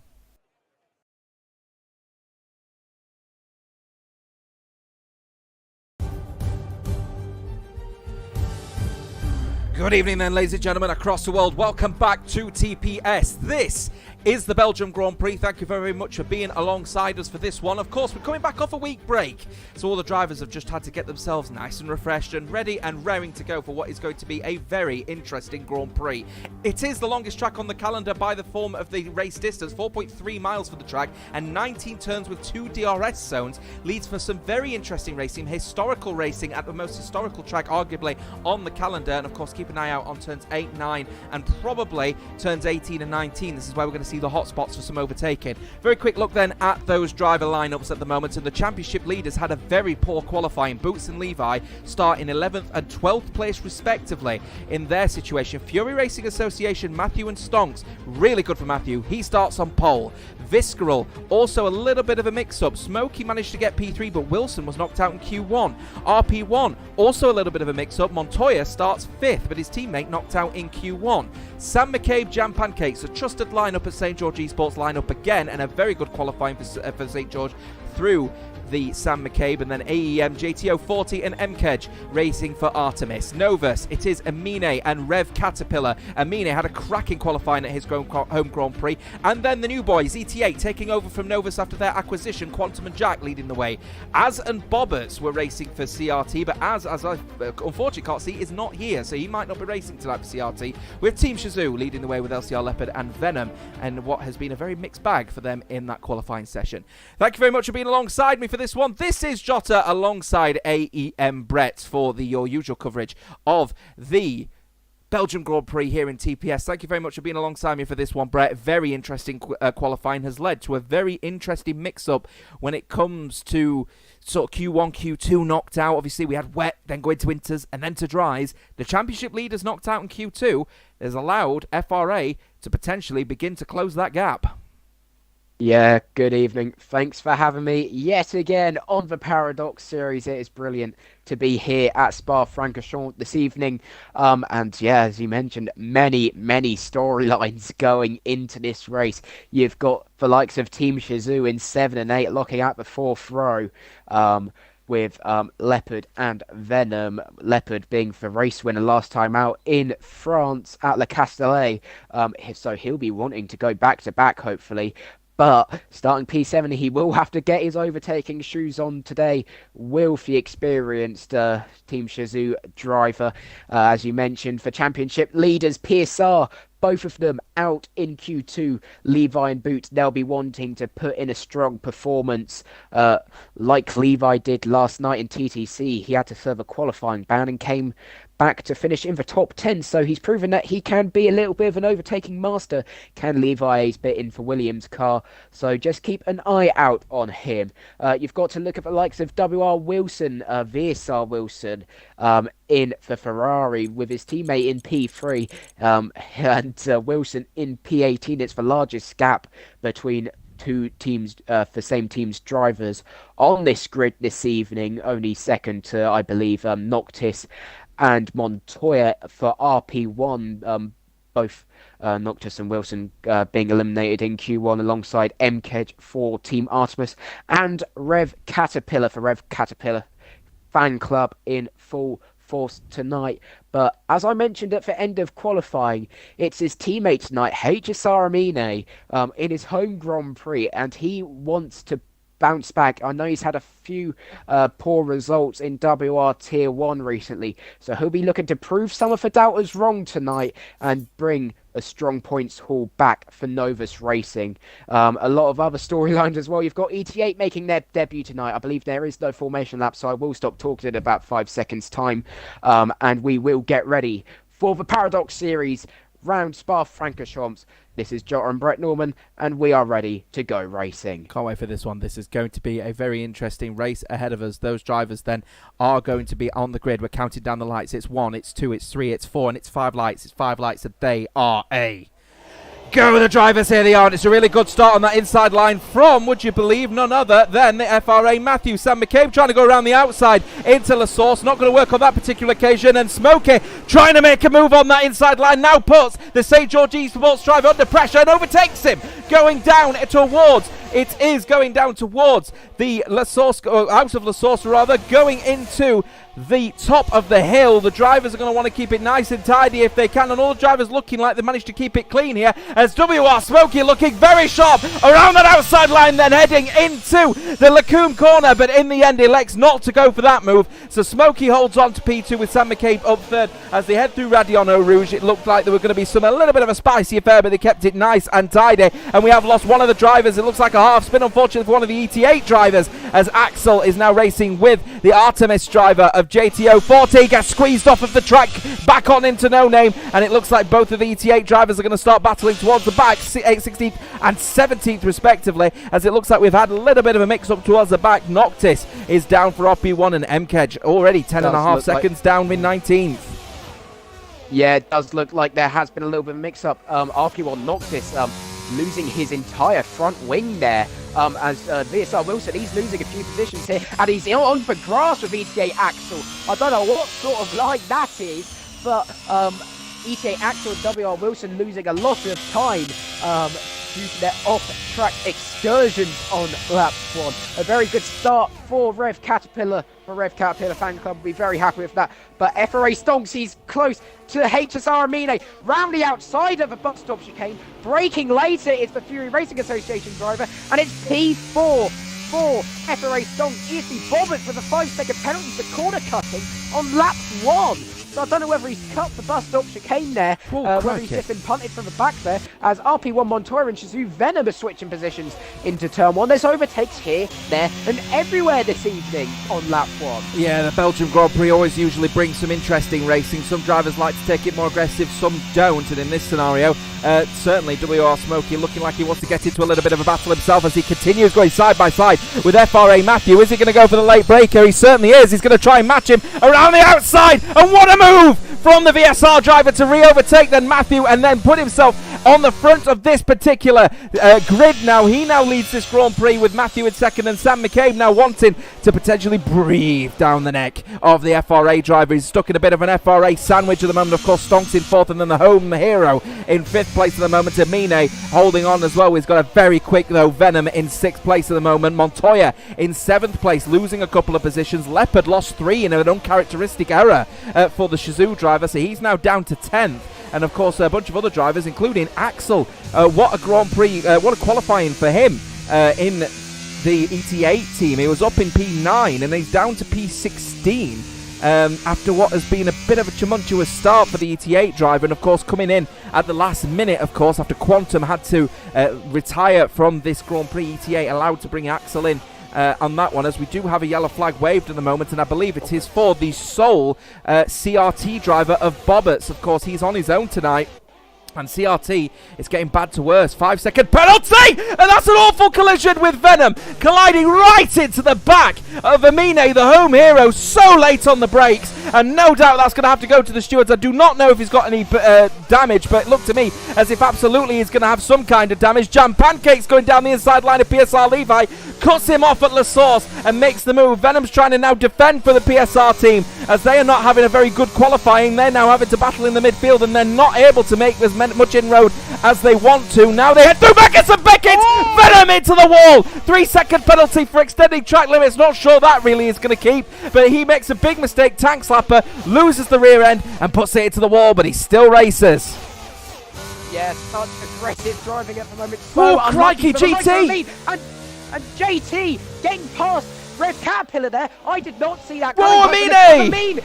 Good evening then, ladies and gentlemen, across the world. Welcome back to TPS. This is the Belgium Grand Prix. Thank you very much for being alongside us for this one. Of course, we're coming back off a week break, so all the drivers have just had to get themselves nice and refreshed and ready and raring to go for what is going to be a very interesting Grand Prix. It is the longest track on the calendar by the form of the race distance, 4.3 miles for the track, and 19 turns with 2 DRS zones. Leads for some very interesting racing, historical racing at the most historical track arguably on the calendar, and of course keep an eye out on turns 8, 9 and probably turns 18 and 19. This is where we're going to see the hot spots for some overtaking. Very quick look then at those driver lineups at the moment, and the championship leaders had a very poor qualifying. Boots and Levi start in 11th and 12th place respectively in their situation. Fury Racing Association, Matthew and Stonks, really good for Matthew. He starts on pole. Visceral, also a little bit of a mix-up. Smokey managed to get P3, but Wilson was knocked out in Q1. RP1, also a little bit of a mix-up. Montoya starts 5th, but his teammate knocked out in Q1. Sam McCabe, Jam Pancakes, a trusted lineup at St. George Esports lineup again, and a very good qualifying for St. George. through the Sam McCabe, and then AEM, JTO40 and MKEJ racing for Artemis. Novus, it is Amine and Rev Caterpillar. Amine had a cracking qualifying at his home Grand Prix, and then the new boys, ET8, taking over from Novus after their acquisition, Quantum and Jack leading the way. Az and Bobbers were racing for CRT, but as I unfortunately can't see, is not here, so he might not be racing tonight for CRT, with Team Shazoo leading the way with LCR Leopard and Venom, and what has been a very mixed bag for them in that qualifying session. Thank you very much for being alongside me for this one. This is Jota alongside AEM Brett for your usual coverage of the Belgium Grand Prix here in TPS. Thank you very much for being alongside me for this one, Brett. Very interesting qualifying, has led to a very interesting mix-up when it comes to sort of Q1, Q2 knocked out. Obviously, we had wet, then going to winters, and then to dries. The championship leaders knocked out in Q2 has allowed FRA to potentially begin to close that gap. Yeah, good evening. Thanks for having me yet again on the Paradox series. It is brilliant to be here at Spa-Francorchamps this evening. And yeah, as you mentioned, many storylines going into this race. You've got the likes of Team Shazoo in 7 and 8 looking at the 4th row. With Leopard and Venom. Leopard being the race winner last time out in France at Le Castellet. So he'll be wanting to go back-to-back, hopefully. But starting P7, he will have to get his overtaking shoes on today. Will the experienced Team Shazoo driver, as you mentioned, for championship leaders, PSR, both of them out in Q2. Levi and Boot, they'll be wanting to put in a strong performance like Levi did last night in TTC. He had to serve a qualifying ban and came back to finish in the top 10, so he's proven that he can be a little bit of an overtaking master. Can Levi ace bit in for Williams' car, so just keep an eye out on him. You've got to look at the likes of WR Wilson, VSR Wilson, in the Ferrari with his teammate in P3, and Wilson in P18. It's the largest gap between two teams, the same team's drivers on this grid this evening, only second to, I believe, Noctis and Montoya for RP1, both Noctis and Wilson being eliminated in Q1 alongside MKEJ for Team Artemis, and Rev Caterpillar for Rev Caterpillar Fan Club in full force tonight. But as I mentioned at the end of qualifying, it's his teammate tonight, HSR Amine, in his home Grand Prix, and he wants to bounce back. I know he's had a few poor results in WR Tier 1 recently, so he'll be looking to prove some of the doubters wrong tonight and bring a strong points haul back for Novus Racing. A lot of other storylines as well. You've got ET8 making their debut tonight. I believe there is no formation lap, so I will stop talking in about 5 seconds time, and we will get ready for the Paradox Series round Spa-Francorchamps. This is Jota and Brett Norman, and we are ready to go racing. Can't wait for this one. This is going to be a very interesting race ahead of us. Those drivers then are going to be on the grid. We're counting down the lights. It's 1, it's 2, it's 3, it's 4, and it's 5 lights. It's 5 lights, and they are a go. The drivers, here they are, and it's a really good start on that inside line from, would you believe, none other than the FRA Matthew. Sam McCabe trying to go around the outside into La Source, not going to work on that particular occasion, and Smokey trying to make a move on that inside line, now puts the St. George Esports driver under pressure and overtakes him, going down towards, it is going down towards the La Source, out of La Source rather, going into the top of the hill. The drivers are going to want to keep it nice and tidy if they can, and all the drivers looking like they managed to keep it clean here, as WR Smokey looking very sharp around that outside line, then heading into the Lacombe corner, but in the end elects not to go for that move. So Smokey holds on to P2 with Sam McCabe up third. As they head through Radio Rouge, it looked like there were going to be a little bit of a spicy affair, but they kept it nice and tidy, and we have lost one of the drivers. It looks like a half spin, unfortunately, for one of the ET8 drivers, as Axel is now racing with the Artemis driver of JTO40, gets squeezed off of the track, back on into No Name, and it looks like both of the ET8 drivers are going to start battling towards the back, 16th and 17th respectively, as it looks like we've had a little bit of a mix-up towards the back. Noctis is down for RP1, and MKEJ already 10.5 seconds down in 19th. Yeah, it does look like there has been a little bit of a mix-up. RP1 Noctis losing his entire front wing there. As VSR Wilson, he's losing a few positions here, and he's on the grass with ETA Axel. I don't know what sort of line that is, but ETA Axel and WR Wilson losing a lot of time due to their off-track excursions on lap 1. A very good start for Rev Caterpillar. The Rev Caterpillar fan club will be very happy with that. But FRA Stonks, he's close to HSR Amine, round the outside of a bus stop chicane. Braking later is the Fury Racing Association driver, and it's P4 for FRA Stonks. ESB Bobbert with a 5-second penalty for corner cutting on lap 1. So I don't know whether he's cut the bus stop chicane there, whether he's just been punted from the back there, as RP1 Montoya and Shazoo Venom are switching positions into turn 1. There's overtakes here, there, and everywhere this evening on lap 1. Yeah, the Belgium Grand Prix always usually brings some interesting racing. Some drivers like to take it more aggressive, some don't, and in this scenario, certainly WR Smokey looking like he wants to get into a little bit of a battle himself as he continues going side by side with FRA Matthew. Is he going to go for the late breaker? He certainly is. He's going to try and match him around the outside, and what a move from the VSR driver to re-overtake then Matthew and then put himself on the front of this particular grid now. He now leads this Grand Prix with Matthew in second and Sam McCabe now wanting to potentially breathe down the neck of the FRA driver. He's stuck in a bit of an FRA sandwich at the moment. Of course, Stonks in fourth and then the home hero in fifth place at the moment. Amine holding on as well. He's got a very quick though Venom in sixth place at the moment. Montoya in seventh place, losing a couple of positions. Leopard lost 3 in an uncharacteristic error for the Shazoo driver, so he's now down to 10th. And of course a bunch of other drivers including Axel. What a Grand Prix, what a qualifying for him in the ET8 team. He was up in P9 and he's down to P16 after what has been a bit of a tumultuous start for the ET8 driver, and of course coming in at the last minute, of course, after Quantum had to retire from this Grand Prix. ET8 allowed to bring Axel in on that one, as we do have a yellow flag waved at the moment, and I believe it is for the sole CRT driver of Bobberts. Of course, he's on his own tonight. And CRT is getting bad to worse. 5-second penalty! And that's an awful collision with Venom, colliding right into the back of Amine, the home hero, so late on the brakes. And no doubt that's going to have to go to the stewards. I do not know if he's got any damage, but it looked to me as if absolutely he's going to have some kind of damage. Jam Pancakes going down the inside line of PSR Levi, cuts him off at La Source and makes the move. Venom's trying to now defend for the PSR team, as they are not having a very good qualifying. They're now having to battle in the midfield, and they're not able to make as much inroad as they want to. Now they head through Beckett and Beckett! Oh! Venom into the wall! 3-second penalty for extending track limits. Not sure that really is going to keep, but he makes a big mistake. Tank Slapper loses the rear end and puts it into the wall, but he still races. Yeah, such aggressive driving at the moment. So crikey, GT! And JT getting past Rev Caterpillar there. I did not see that. Whoa, Amine!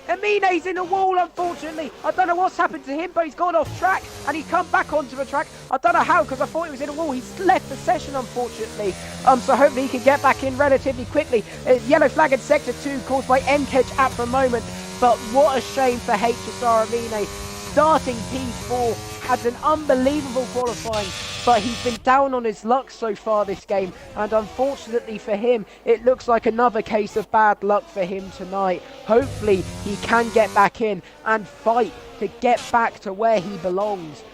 Amine's in the wall, unfortunately. I don't know what's happened to him, but he's gone off track and he's come back onto the track. I don't know how, because I thought he was in a wall. He's left the session, unfortunately. So hopefully he can get back in relatively quickly. Yellow flag in Sector 2 caused by MKEDGE at the moment. But what a shame for HSR Amine. Starting P4, had an unbelievable qualifying, but he's been down on his luck so far this game, and unfortunately for him, it looks like another case of bad luck for him tonight. Hopefully he can get back in and fight to get back to where he belongs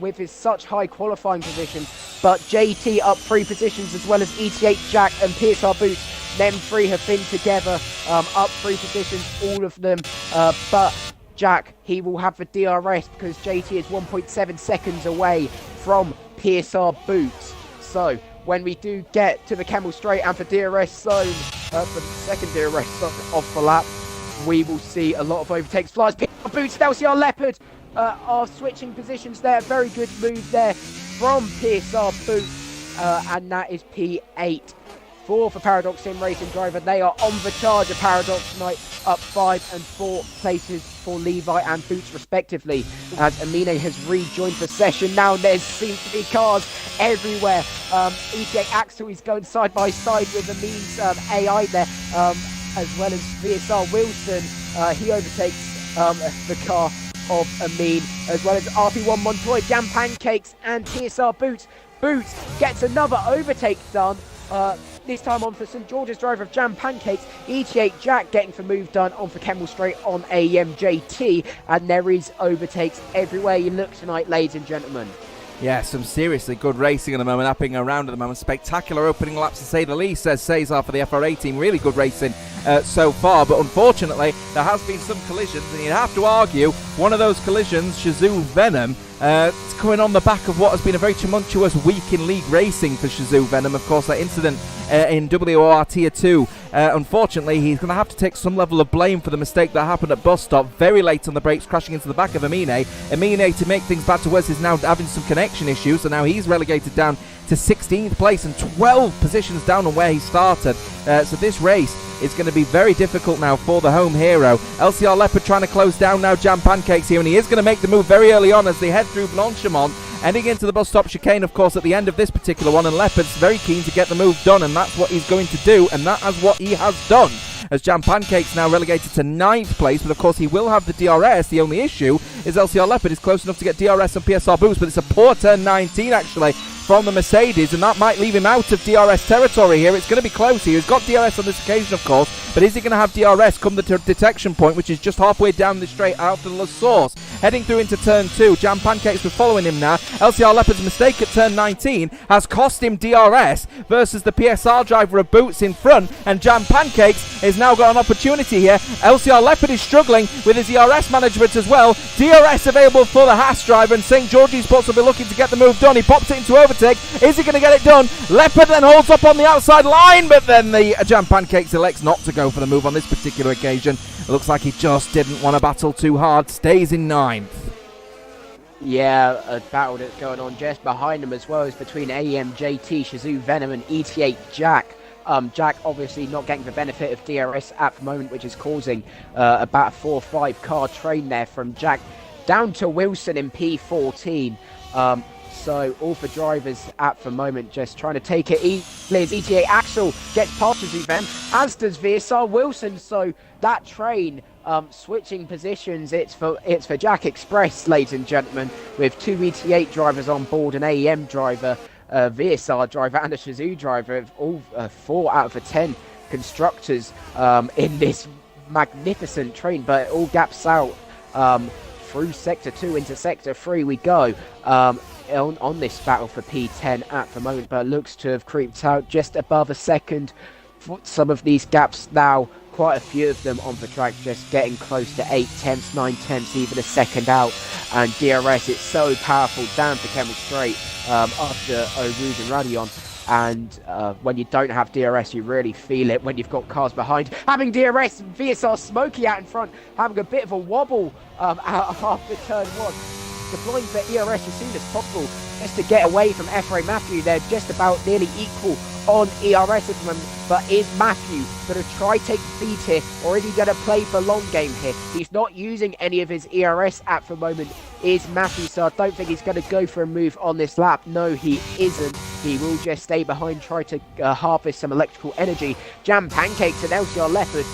with his such high qualifying position. But JT up 3 positions, as well as ET8 Jack and PSR Boots. Them 3 have been together up 3 positions, all of them, but Jack, he will have the DRS because JT is 1.7 seconds away from PSR Boots. So when we do get to the Camel Straight and for DRS zone, for the second DRS zone off the lap, we will see a lot of overtakes. Flies, PSR Boots, LCR Leopard are switching positions there. Very good move there from PSR Boots, and that is P8. 4 for Paradox Sim Racing driver. They are on the charge of Paradox tonight, up 5 and 4 places for Levi and Boots respectively, as Amine has rejoined the session. Now there seems to be cars everywhere. ET8 Axel is going side by side with Amine's AI there, as well as VSR Wilson. He overtakes the car of Amine, as well as RP1 Montoya, Jam Pancakes and PSR Boots. Boots gets another overtake done. This time on for St George's driver of Jam Pancakes. ET8 Jack getting the move done on for Kemmel Straight on AMJT, and there is overtakes everywhere you look tonight, ladies and gentlemen. Yeah, some seriously good racing at the moment, upping around at the moment. Spectacular opening laps to say the least, says Cesar for the FRA team. Really good racing so far, but unfortunately there has been some collisions, and you'd have to argue one of those collisions, Shazoo Venom, It's coming on the back of what has been a very tumultuous week in league racing for Shazoo Venom. Of course, that incident in WOR Tier 2. Unfortunately, he's going to have to take some level of blame for the mistake that happened at bus stop. Very late on the brakes, crashing into the back of Amine. Amine, to make things bad to worse, is now having some connection issues, so now he's relegated down to 16th place and 12 positions down on where he started. So this race is going to be very difficult now for the home hero. LCR Leopard trying to close down now Jam Pancakes here, and he is going to make the move very early on as they head through Blanchimont, heading into the bus stop chicane, of course, at the end of this particular one, and Leopard's very keen to get the move done, and that's what he's going to do, and that is what he has done. As Jam Pancakes now relegated to 9th place, but of course he will have the DRS. The only issue is LCR Leopard is close enough to get DRS and PSR boost, but it's a poor turn 19 actually from the Mercedes, and that might leave him out of DRS territory here. It's going to be close here. He's got DRS on this occasion, of course, but is he going to have DRS come the detection point, which is just halfway down the straight out of La Source? Heading through into turn 2, Jam Pancakes were following him now. LCR Leopard's mistake at turn 19 has cost him DRS versus the PSR driver of Boots in front, and Jam Pancakes has now got an opportunity here. LCR Leopard is struggling with his ERS management as well. DRS available for the Haas driver, and St. George's Sports will be looking to get the move done. He pops it into overtake. Is he going to get it done? Leopard then holds up on the outside line, but then the Jam Pancakes elects not to go for the move on this particular occasion. It looks like he just didn't want to battle too hard. Stays in 9th. Yeah, a battle that's going on just behind him as well is between AEM JT, Shazoo Venom and ET8 Jack. Jack obviously not getting the benefit of DRS at the moment, which is causing about a 4 or 5 car train there from Jack down to Wilson in P14. So all for drivers at the moment just trying to take it easily as ETA Axel gets past Shazoo Venom, as does VSR Wilson. So that train switching positions, it's for Jack Express, ladies and gentlemen, with 2 ET8 drivers on board, an AEM driver, VSR driver and a Shazoo driver, of all 4 out of the 10 constructors in this magnificent train, but it all gaps out through Sector 2 into Sector 3 we go on this battle for P10 at the moment, but looks to have creeped out just above a second for some of these gaps now. Quite a few of them on the track just getting close to 8 tenths, 9 tenths, even a second out. And DRS, it's so powerful down to Kemmel Straight after Rouge and Radion. And when you don't have DRS, you really feel it when you've got cars behind. Having DRS, VSR Smokey out in front, having a bit of a wobble after turn 1. Deploying for ERS as soon as possible just to get away from F-Ray Matthew. They're just about nearly equal on ERS at the moment, but is Matthew going to try take the lead here, or is he going to play the long game here? He's not using any of his ERS at the moment, is Matthew, so I don't think he's going to go for a move on this lap. No, he isn't. He will just stay behind, try to harvest some electrical energy. Jam Pancakes and LCR Leopard.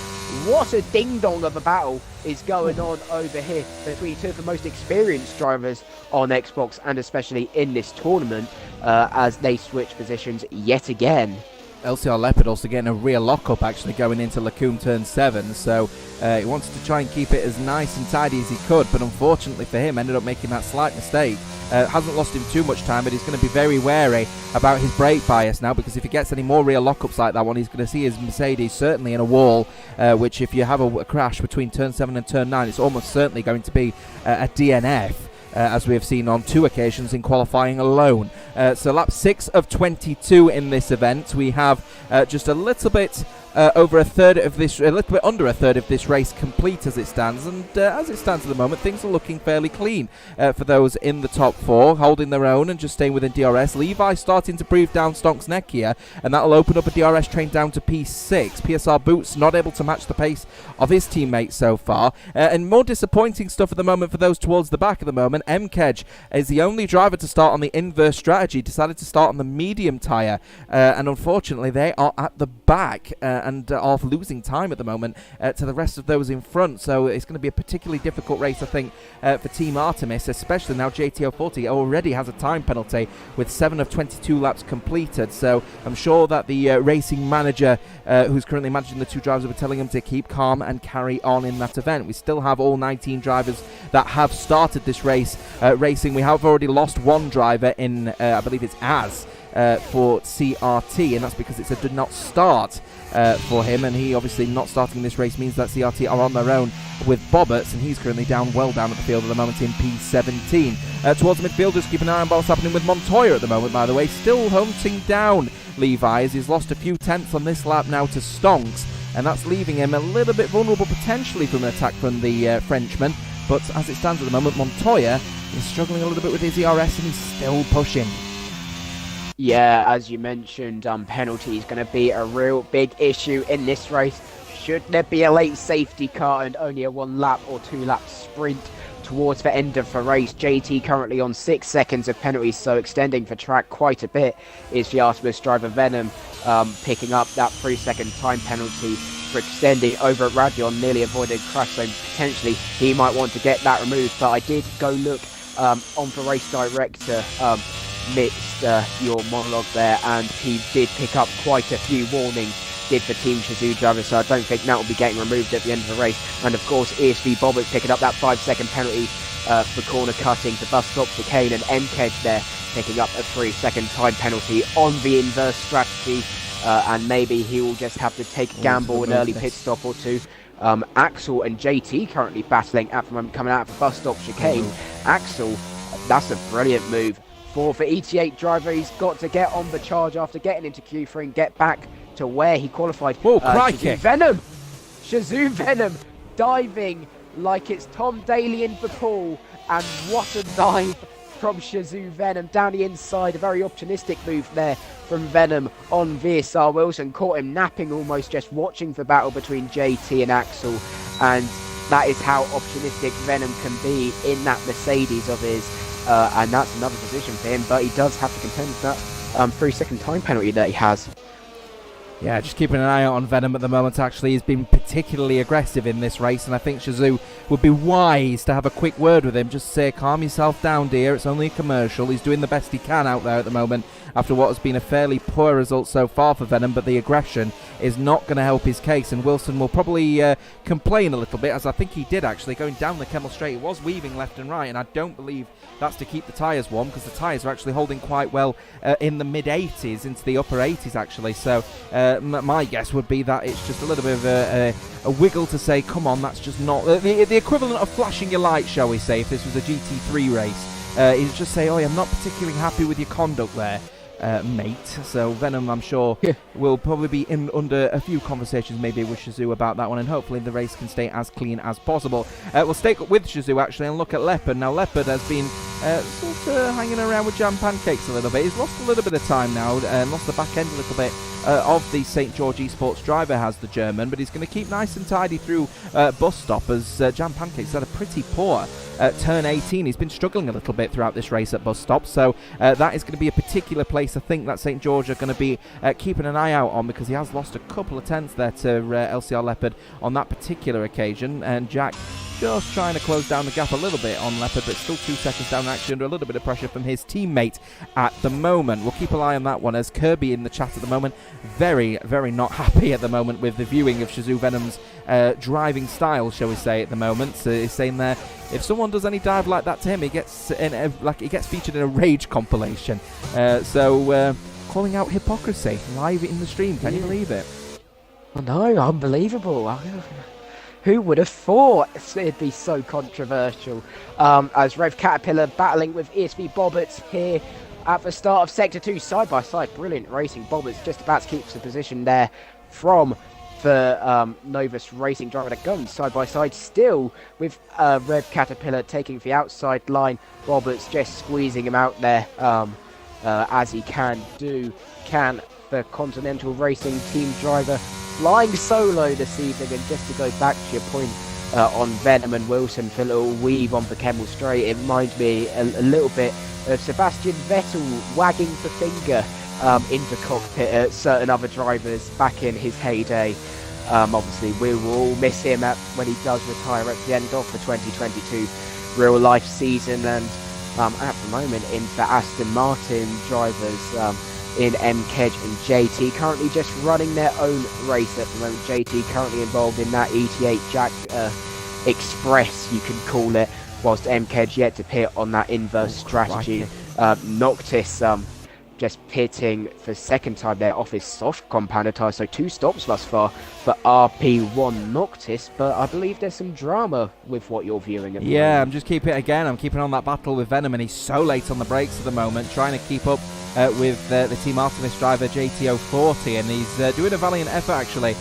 What a ding-dong of a battle is going on over here between 2 of the most experienced drivers on Xbox, and especially in this tournament, as they switch positions yet again. LCR Leopard also getting a rear lockup actually going into Lacombe turn 7, so he wanted to try and keep it as nice and tidy as he could, but unfortunately for him ended up making that slight mistake. Hasn't lost him too much time, but he's going to be very wary about his brake bias now, because if he gets any more rear lockups like that one, he's going to see his Mercedes certainly in a wall, which if you have a crash between turn 7 and turn 9, it's almost certainly going to be a DNF. As we have seen on 2 occasions in qualifying alone. So lap 6 of 22 in this event. We have just a little bit over a third of this, a little bit under a third of this race complete as it stands, and as it stands at the moment, things are looking fairly clean for those in the top 4, holding their own and just staying within DRS. Levi starting to breathe down Stonk's neck here, and that'll open up a DRS train down to P6. PSR Boots not able to match the pace of his teammates so far, and more disappointing stuff at the moment for those towards the back at the moment. MKEJ is the only driver to start on the inverse strategy, decided to start on the medium tyre, and unfortunately they are at the back and are losing time at the moment to the rest of those in front, so it's going to be a particularly difficult race I think for Team Artemis, especially now JTO40 already has a time penalty with 7 of 22 laps completed, so I'm sure that the racing manager who's currently managing the 2 drivers will be telling him to keep calm and carry on in that event. We still have all 19 drivers that have started this race racing. We have already lost 1 driver in I believe it's Az for CRT, and that's because it's a did not start for him, and he obviously not starting this race means that CRT are on their own with Bobberts, and he's currently down at the field at the moment in P17. Towards the midfield, just keep an eye on what's happening with Montoya at the moment, by the way, still hunting down Levi as he's lost a few tenths on this lap now to Stonks, and that's leaving him a little bit vulnerable potentially from an attack from the Frenchman. But as it stands at the moment, Montoya is struggling a little bit with his ERS and he's still pushing. Yeah, as you mentioned, penalty is going to be a real big issue in this race. Should there be a late safety car and only a 1 lap or 2 lap sprint towards the end of the race, JT currently on 6 seconds of penalties, so extending the track quite a bit is the Artemis driver Venom, picking up that 3-second time penalty for extending over at Radion, nearly avoided crash, so potentially he might want to get that removed. But I did go look on the race director mixed your monologue there, and he did pick up quite a few warnings, did the Team Shazoo driver, so I don't think that will be getting removed at the end of the race. And of course ESV Bobbert picking up that 5-second penalty for corner cutting to bus stop chicane, and MKED there picking up a 3-second time penalty on the inverse strategy, and maybe he will just have to take a gamble, an early pit stop or two. Axel and JT currently battling at the moment, coming out of the bus stop chicane. Axel, that's a brilliant move for the ET8 driver. He's got to get on the charge after getting into Q3 and get back to where he qualified. Whoa, crikey. Shazoo Venom diving like it's Tom Daly in the pool, and what a dive from Shazoo Venom down the inside. A very opportunistic move there from Venom on VSR. Wilson caught him napping almost, just watching the battle between JT and Axel, and that is how opportunistic Venom can be in that Mercedes of his, and that's another position for him, but he does have to contend with that 3-second time penalty that he has. Yeah, just keeping an eye out on Venom at the moment. Actually, he's been particularly aggressive in this race, and I think Shazoo would be wise to have a quick word with him. Just say, calm yourself down, dear. It's only a commercial. He's doing the best he can out there at the moment after what has been a fairly poor result so far for Venom, but the aggression is not going to help his case, and Wilson will probably complain a little bit, as I think he did actually, going down the Kemmel Straight. He was weaving left and right, and I don't believe that's to keep the tyres warm, because the tyres are actually holding quite well in the mid-80s, into the upper 80s actually, so my guess would be that it's just a little bit of a wiggle to say, come on, that's just not the equivalent of flashing your light, shall we say, if this was a GT3 race. Is just say, oh, I'm not particularly happy with your conduct there, mate. So Venom, I'm sure, will probably be in under a few conversations maybe with Shazoo about that one, and hopefully the race can stay as clean as possible. We'll stay with Shazoo actually and look at Leopard. Now Leopard has been sort of hanging around with Jam Pancakes a little bit. He's lost a little bit of time now, lost the back end a little bit of the St. George Esports driver, has the German, but he's going to keep nice and tidy through bus stop, as Jam Pancakes had a pretty poor turn 18. He's been struggling a little bit throughout this race at bus stops, so that is going to be a particular place I think that St. George are going to be keeping an eye out on, because he has lost a couple of tenths there to LCR Leopard on that particular occasion, and Jack just trying to close down the gap a little bit on Leopard, but still 2 seconds down, actually under a little bit of pressure from his teammate at the moment. We'll keep an eye on that one, as Kirby in the chat at the moment, very, very not happy at the moment with the viewing of Shazoo Venom's driving style, shall we say, at the moment. So he's saying there, if someone does any dive like that to him, he gets featured in a rage compilation. Calling out hypocrisy live in the stream. Can you believe it? Oh no, unbelievable. Who would have thought it'd be so controversial? As Rev Caterpillar battling with ESV Bobberts here at the start of Sector 2, side by side. Brilliant racing. Bobberts just about to keep the position there from the Novus Racing driver at gun, side by side still with Rev Caterpillar taking the outside line. Bobberts just squeezing him out there as he can do. Can the Continental Racing team driver flying solo this evening? And just to go back to your point on Venom and Wilson for a little weave on the Kemmel Straight, it reminds me a little bit of Sebastian Vettel wagging the finger in the cockpit at certain other drivers back in his heyday. Obviously we will all miss him when he does retire at the end of the 2022 real life season, and at the moment in the Aston Martin drivers in MKED and JT currently just running their own race at the moment. JT currently involved in that ET8 Jack Express, you can call it, whilst MKED yet to pit on that inverse strategy. Noctis just pitting for second time there off his soft compounder tyre, so 2 stops thus far for RP1 Noctis, but I believe there's some drama with what you're viewing at the moment. I'm just I'm keeping on that battle with Venom, and he's so late on the brakes at the moment, trying to keep up with the Team Artemis driver JTO40, and he's doing a valiant effort actually,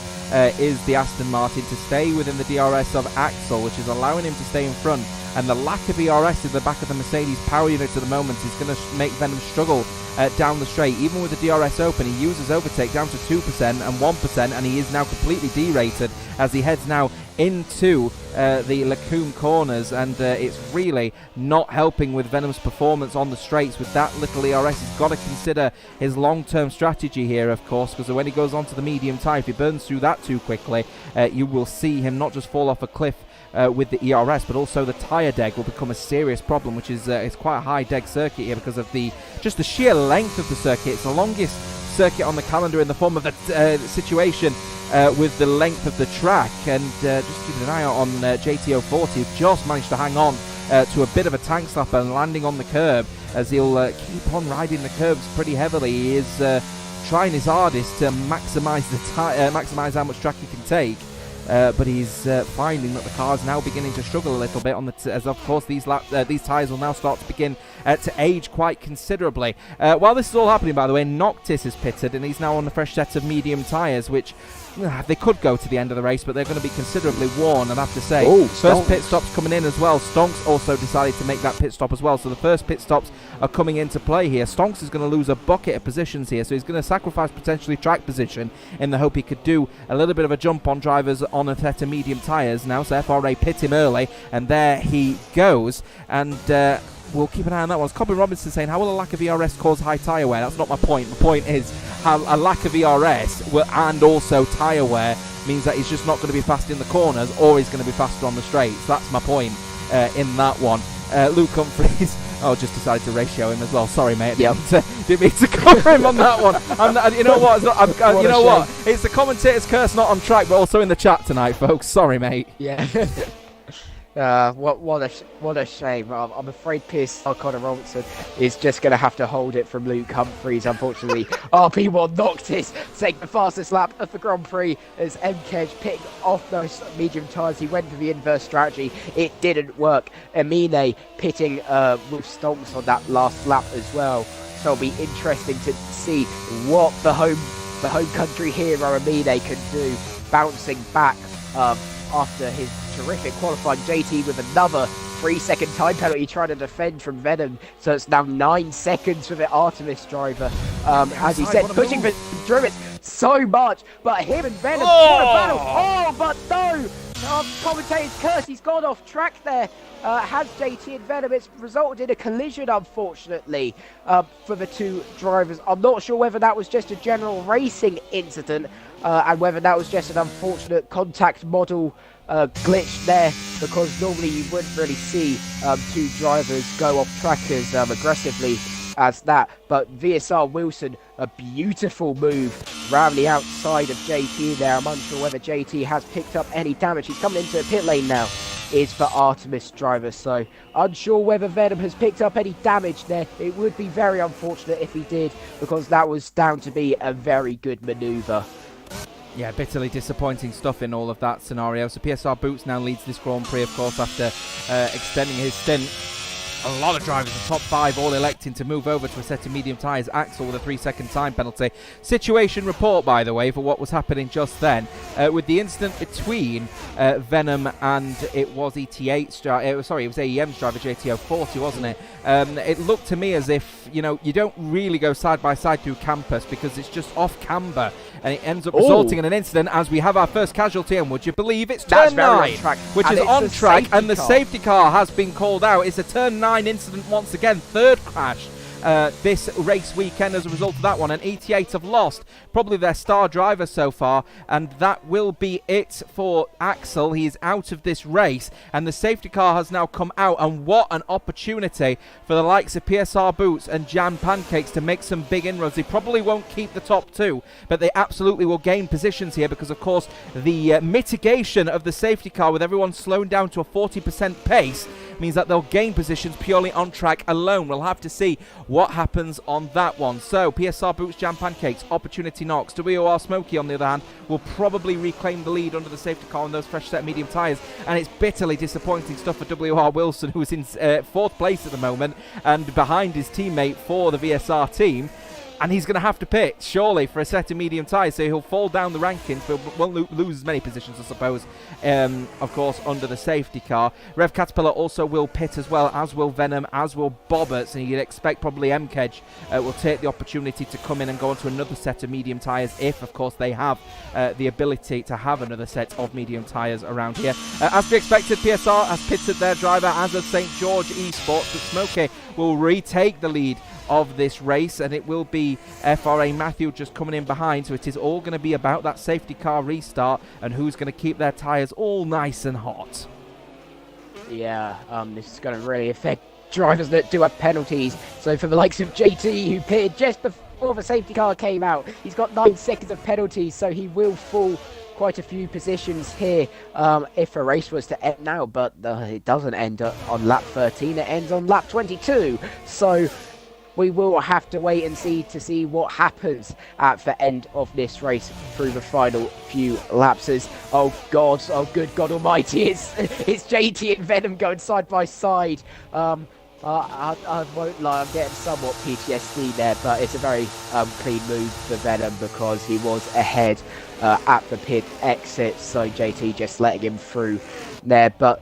is the Aston Martin, to stay within the DRS of Axel, which is allowing him to stay in front. And the lack of ERS in the back of the Mercedes power unit at the moment is going to make Venom struggle down the straight. Even with the DRS open, he uses overtake down to 2% and 1%, and he is now completely derated as he heads now into the Lacombe corners, and it's really not helping with Venom's performance on the straights. With that little ERS, he's got to consider his long-term strategy here, of course, because when he goes onto the medium tyre, if he burns through that too quickly, you will see him not just fall off a cliff with the ERS, but also the tyre deg will become a serious problem, which is it's quite a high deg circuit here because of the sheer length of the circuit. It's the longest circuit on the calendar in the form of the situation with the length of the track, and just keeping an eye out on JTO40, who just managed to hang on to a bit of a tank slap and landing on the curb, as he'll keep on riding the curbs pretty heavily. He is trying his hardest to maximise how much track he can take. But he's finding that the car is now beginning to struggle a little bit on as of course these tyres will now start to begin to age quite considerably. While this is all happening, by the way, Noctis is pitted, and he's now on a fresh set of medium tyres, which they could go to the end of the race, but they're going to be considerably worn, and I have to say, first pit stops coming in as well. Stonks also decided to make that pit stop as well, so the first pit stops are coming into play here. Stonks is going to lose a bucket of positions here, so he's going to sacrifice potentially track position in the hope he could do a little bit of a jump on drivers on a set of medium tyres now, so FRA pit him early, and there he goes, and we'll keep an eye on that one. Colin Robinson saying, how will a lack of ERS cause high tyre wear? That's not my point. My point is how a lack of ERS and also tyre wear means that he's just not going to be fast in the corners, or he's going to be faster on the straights. That's my point in that one. Luke Humphries, just decided to ratio him as well. Sorry, mate. Didn't mean to cover him on that one. You know what? You know what? It's the commentator's curse, not on track, but also in the chat tonight, folks. Sorry, mate. Yeah. What a shame. I'm afraid Pierce Connor Robinson is just going to have to hold it from Luke Humphries, unfortunately. RP1 Noctis take the fastest lap of the Grand Prix as MKedge picked off those medium tyres. He went for the inverse strategy. It didn't work. Emine pitting with Stonks on that last lap as well. So it'll be interesting to see what the home country hero Emine can do, bouncing back after his terrific qualifying. JT with another 3-second time penalty trying to defend from Venom, so it's now 9 seconds for the Artemis driver. As he said, pushing for Drummond so much, but him and Venom, what a battle! But no! Commentator's curse, he's gone off track there. Has JT and Venom. It's resulted in a collision, unfortunately, for the two drivers. I'm not sure whether that was just a general racing incident and whether that was just an unfortunate contact model glitch there, because normally you wouldn't really see two drivers go off track as aggressively as that. But VSR Wilson, a beautiful move round the outside of JT there. I'm unsure whether JT has picked up any damage. He's coming into a pit lane now, is for Artemis driver, so unsure whether Venom has picked up any damage there. It would be very unfortunate if he did, because that was down to be a very good manoeuvre. Yeah, bitterly disappointing stuff in all of that scenario. So PSR Boots now leads this Grand Prix, of course, after extending his stint. A lot of drivers, the top 5, all electing to move over to a set of medium tyres. Axel with a 3-second time penalty. Situation report, by the way, for what was happening just then. With the incident between Venom and it was ET8's driver, it was AEM's driver, JTO40, wasn't it? It looked to me as if, you don't really go side by side through campus, because it's just off camber, and it ends up resulting in an incident as we have our first casualty. And would you believe it's turn 9, which is on track, and the safety car has been called out. It's a turn 9 incident once again, third crash this race weekend as a result of that one, and ET8 have lost probably their star driver so far, and that will be it for Axel. He is out of this race, and the safety car has now come out, and what an opportunity for the likes of PSR Boots and Jam Pancakes to make some big inroads. They probably won't keep the top 2, but they absolutely will gain positions here, because of course the mitigation of the safety car with everyone slowing down to a 40% pace means that they'll gain positions purely on track alone. We'll have to see what happens on that one. So PSR Boots Jam Pancakes, Opportunity Knocks. WOR Smokey, on the other hand, will probably reclaim the lead under the safety car on those fresh set medium tyres, and it's bitterly disappointing stuff for WR Wilson, who's in 4th place at the moment and behind his teammate for the VSR team. And he's going to have to pit, surely, for a set of medium tyres, so he'll fall down the rankings, but won't lose as many positions, I suppose, of course, under the safety car. Rev Caterpillar also will pit as well, as will Venom, as will Bobberts, and you'd expect probably MKEdge will take the opportunity to come in and go onto another set of medium tyres, if, of course, they have the ability to have another set of medium tyres around here. As to be expected, PSR has pitted their driver, as of St. George Esports, but Smokey will retake the lead of this race, and it will be FRA Matthew just coming in behind, so it is all going to be about that safety car restart and who's going to keep their tyres all nice and hot. Yeah, this is going to really affect drivers that do have penalties. So for the likes of JT, who pitted just before the safety car came out, he's got 9 seconds of penalties, so he will fall quite a few positions here if a race was to end now, but it doesn't end on lap 13, it ends on lap 22. So we will have to wait and see what happens at the end of this race through the final few lapses. Oh God, oh good God Almighty! It's JT and Venom going side by side. I won't lie, I'm getting somewhat PTSD there, but it's a very clean move for Venom because he was ahead at the pit exit, so JT just letting him through there. But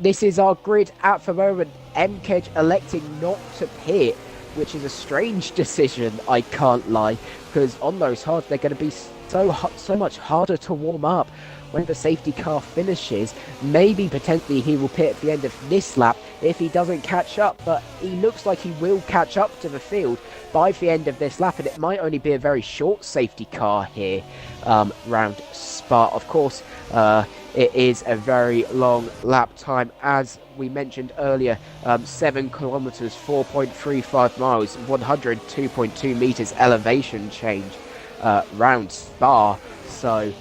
this is our grid at the moment. MKEdge electing not to pit, which is a strange decision, I can't lie, because on those hards they're going to be so much harder to warm up when the safety car finishes. Maybe potentially he will pit at the end of this lap if he doesn't catch up, but he looks like he will catch up to the field by the end of this lap, and it might only be a very short safety car here round Spa. Of course, it is a very long lap time, as we mentioned earlier, 7 kilometers, 4.35 miles, 102.2 meters elevation change round Spa. So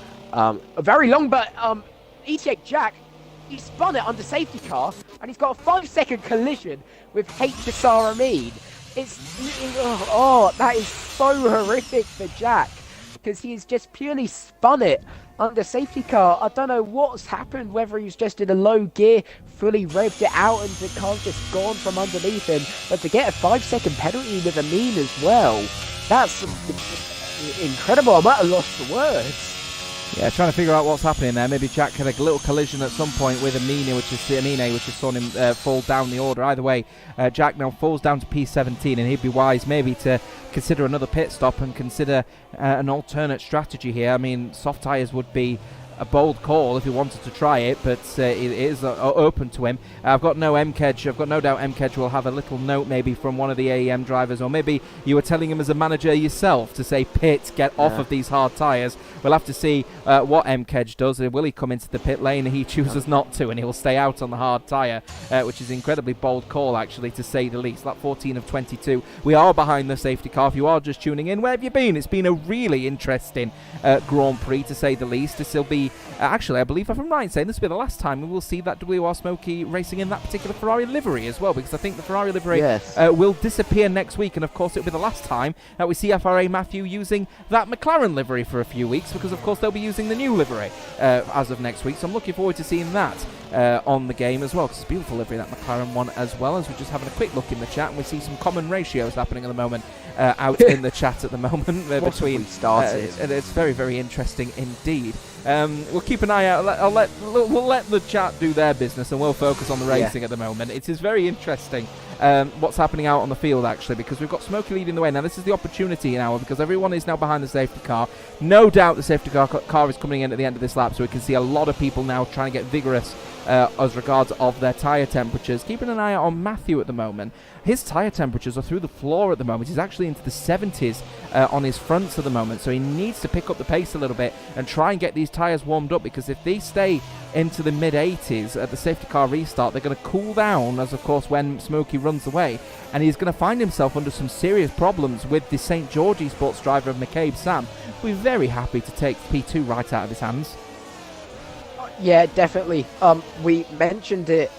very long, but ETA Jack, he spun it under safety car, and he's got a 5-second collision with H. Amin. That is so horrific for Jack, because he's just purely spun it under safety car. I don't know what's happened, whether he's just in a low gear, fully revved it out, and the car's just gone from underneath him. But to get a 5-second penalty with Amin as well, that's incredible. I'm at a loss for words. Yeah, trying to figure out what's happening there. Maybe Jack had a little collision at some point with Amine, which has saw him fall down the order. Either way, Jack now falls down to P17, and he'd be wise maybe to consider another pit stop and consider an alternate strategy here. I mean, soft tyres would be a bold call if he wanted to try it, but it is open to him. I've got no MKEdge. I've got no doubt MKEdge will have a little note maybe from one of the AEM drivers, or maybe you were telling him as a manager yourself to say, pit, get off of these hard tyres. We'll have to see what MKEdge does. Will he come into the pit lane? He chooses not to, and he'll stay out on the hard tyre, which is an incredibly bold call, actually, to say the least. Lap 14 of 22. We are behind the safety car. If you are just tuning in, where have you been? It's been a really interesting Grand Prix, to say the least. This will be, actually, I believe, if I'm right in saying, this will be the last time we will see that WR Smokey racing in that particular Ferrari livery as well, because I think the Ferrari livery will disappear next week, and of course it'll be the last time that we see FRA Matthew using that McLaren livery for a few weeks, because of course they'll be using the new livery as of next week. So I'm looking forward to seeing that on the game as well, because it's a beautiful livery, that McLaren one, as well. As we're just having a quick look in the chat, and we see some common ratios happening at the moment out in the chat at the moment between started. And it's very, very interesting indeed. We'll keep an eye out. We'll let the chat do their business, and we'll focus on the racing at the moment. It is very interesting what's happening out on the field, actually, because we've got Smokey leading the way. Now, this is the opportunity now, because everyone is now behind the safety car. No doubt the safety car is coming in at the end of this lap, so we can see a lot of people now trying to get vigorous as regards of their tyre temperatures. Keeping an eye out on Matthew at the moment. His tyre temperatures are through the floor at the moment. He's actually into the 70s on his fronts at the moment, so he needs to pick up the pace a little bit and try and get these tyres warmed up, because if they stay into the mid-80s at the safety car restart, they're going to cool down, as of course when Smokey runs away, and he's going to find himself under some serious problems with the St. George Esports driver of McCabe Sam. We're very happy to take P2 right out of his hands. Yeah, definitely. We mentioned it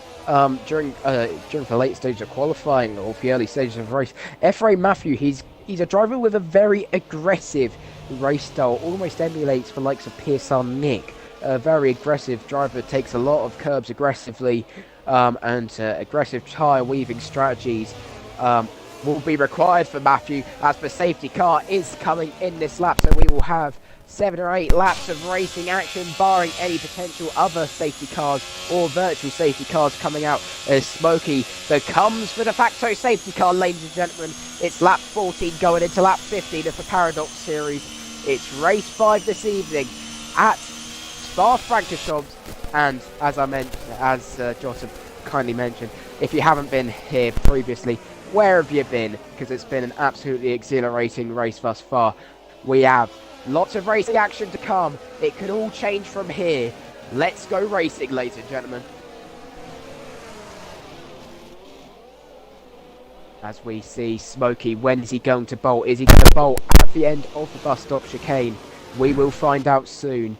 during the late stages of qualifying or the early stages of the race. F.A. Matthew, he's a driver with a very aggressive race style, almost emulates the likes of Pierre Nick. A very aggressive driver, takes a lot of curbs aggressively, and aggressive tyre weaving strategies will be required for Matthew as the safety car is coming in this lap, so we will have 7 or 8 laps of racing action, barring any potential other safety cars or virtual safety cars coming out as Smokey becomes the de facto safety car, ladies and gentlemen. It's lap 14 going into lap 15 of the Paradox Series. It's race 5 this evening at Spa-Francorchamps, and as Jota kindly mentioned, if you haven't been here previously, where have you been? Because it's been an absolutely exhilarating race thus far. We have lots of racing action to come. It could all change from here. Let's go racing, ladies and gentlemen. As we see Smokey, when is he going to bolt? Is he going to bolt at the end of the bus stop chicane? We will find out soon.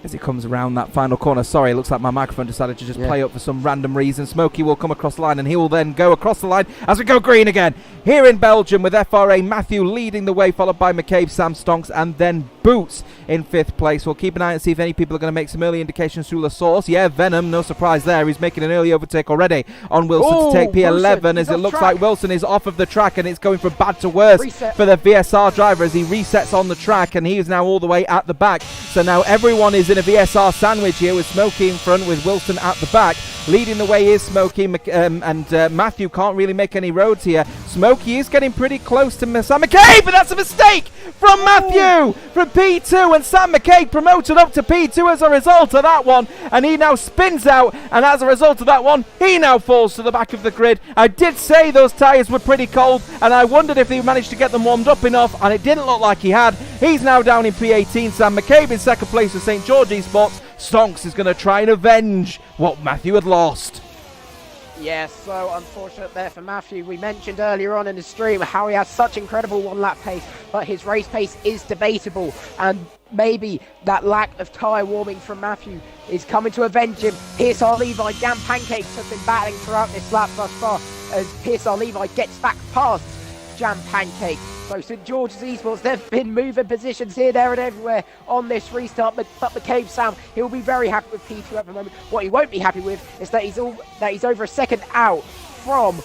As he comes around that final corner. Sorry, it looks like my microphone decided to just play up for some random reason. Smokey will come across the line, and he will then go across the line as we go green again. Here in Belgium, with FRA Matthew leading the way, followed by McCabe, Sam Stonks, and then Boots in 5th place. We'll keep an eye and see if any people are going to make some early indications through the source. Yeah, Venom, no surprise there. He's making an early overtake already on Wilson to take P11, Wilson, as it looks like Wilson is off of the track, and it's going from bad to worse for the VSR driver as he resets on the track, and he is now all the way at the back. So now everyone is in a VSR sandwich here, with Smokey in front, with Wilson at the back. Leading the way is Smokey, and Matthew can't really make any roads here. Smokey is getting pretty close to Sam McCabe, but that's a mistake from Matthew from P2, and Sam McCabe promoted up to P2 as a result of that one, and he now spins out, and as a result of that one, he now falls to the back of the grid. I did say those tyres were pretty cold, and I wondered if he managed to get them warmed up enough, and it didn't look like he had. He's now down in P18. Sam McCabe in 2nd place with St. George Esports. Stonks is going to try and avenge what Matthew had lost. Yes, so unfortunate there for Matthew. We mentioned earlier on in the stream how he has such incredible one-lap pace, but his race pace is debatable, and maybe that lack of tyre warming from Matthew is coming to avenge him. Pierce R. Levi, Jam Pancakes have been battling throughout this lap thus far as Pierce R. Levi gets back past Jam Pancakes. So St. George's Esports, they've been moving positions here, there and everywhere on this restart, but McCabe Sam, he'll be very happy with P2 at the moment. What he won't be happy with is that he's over a second out from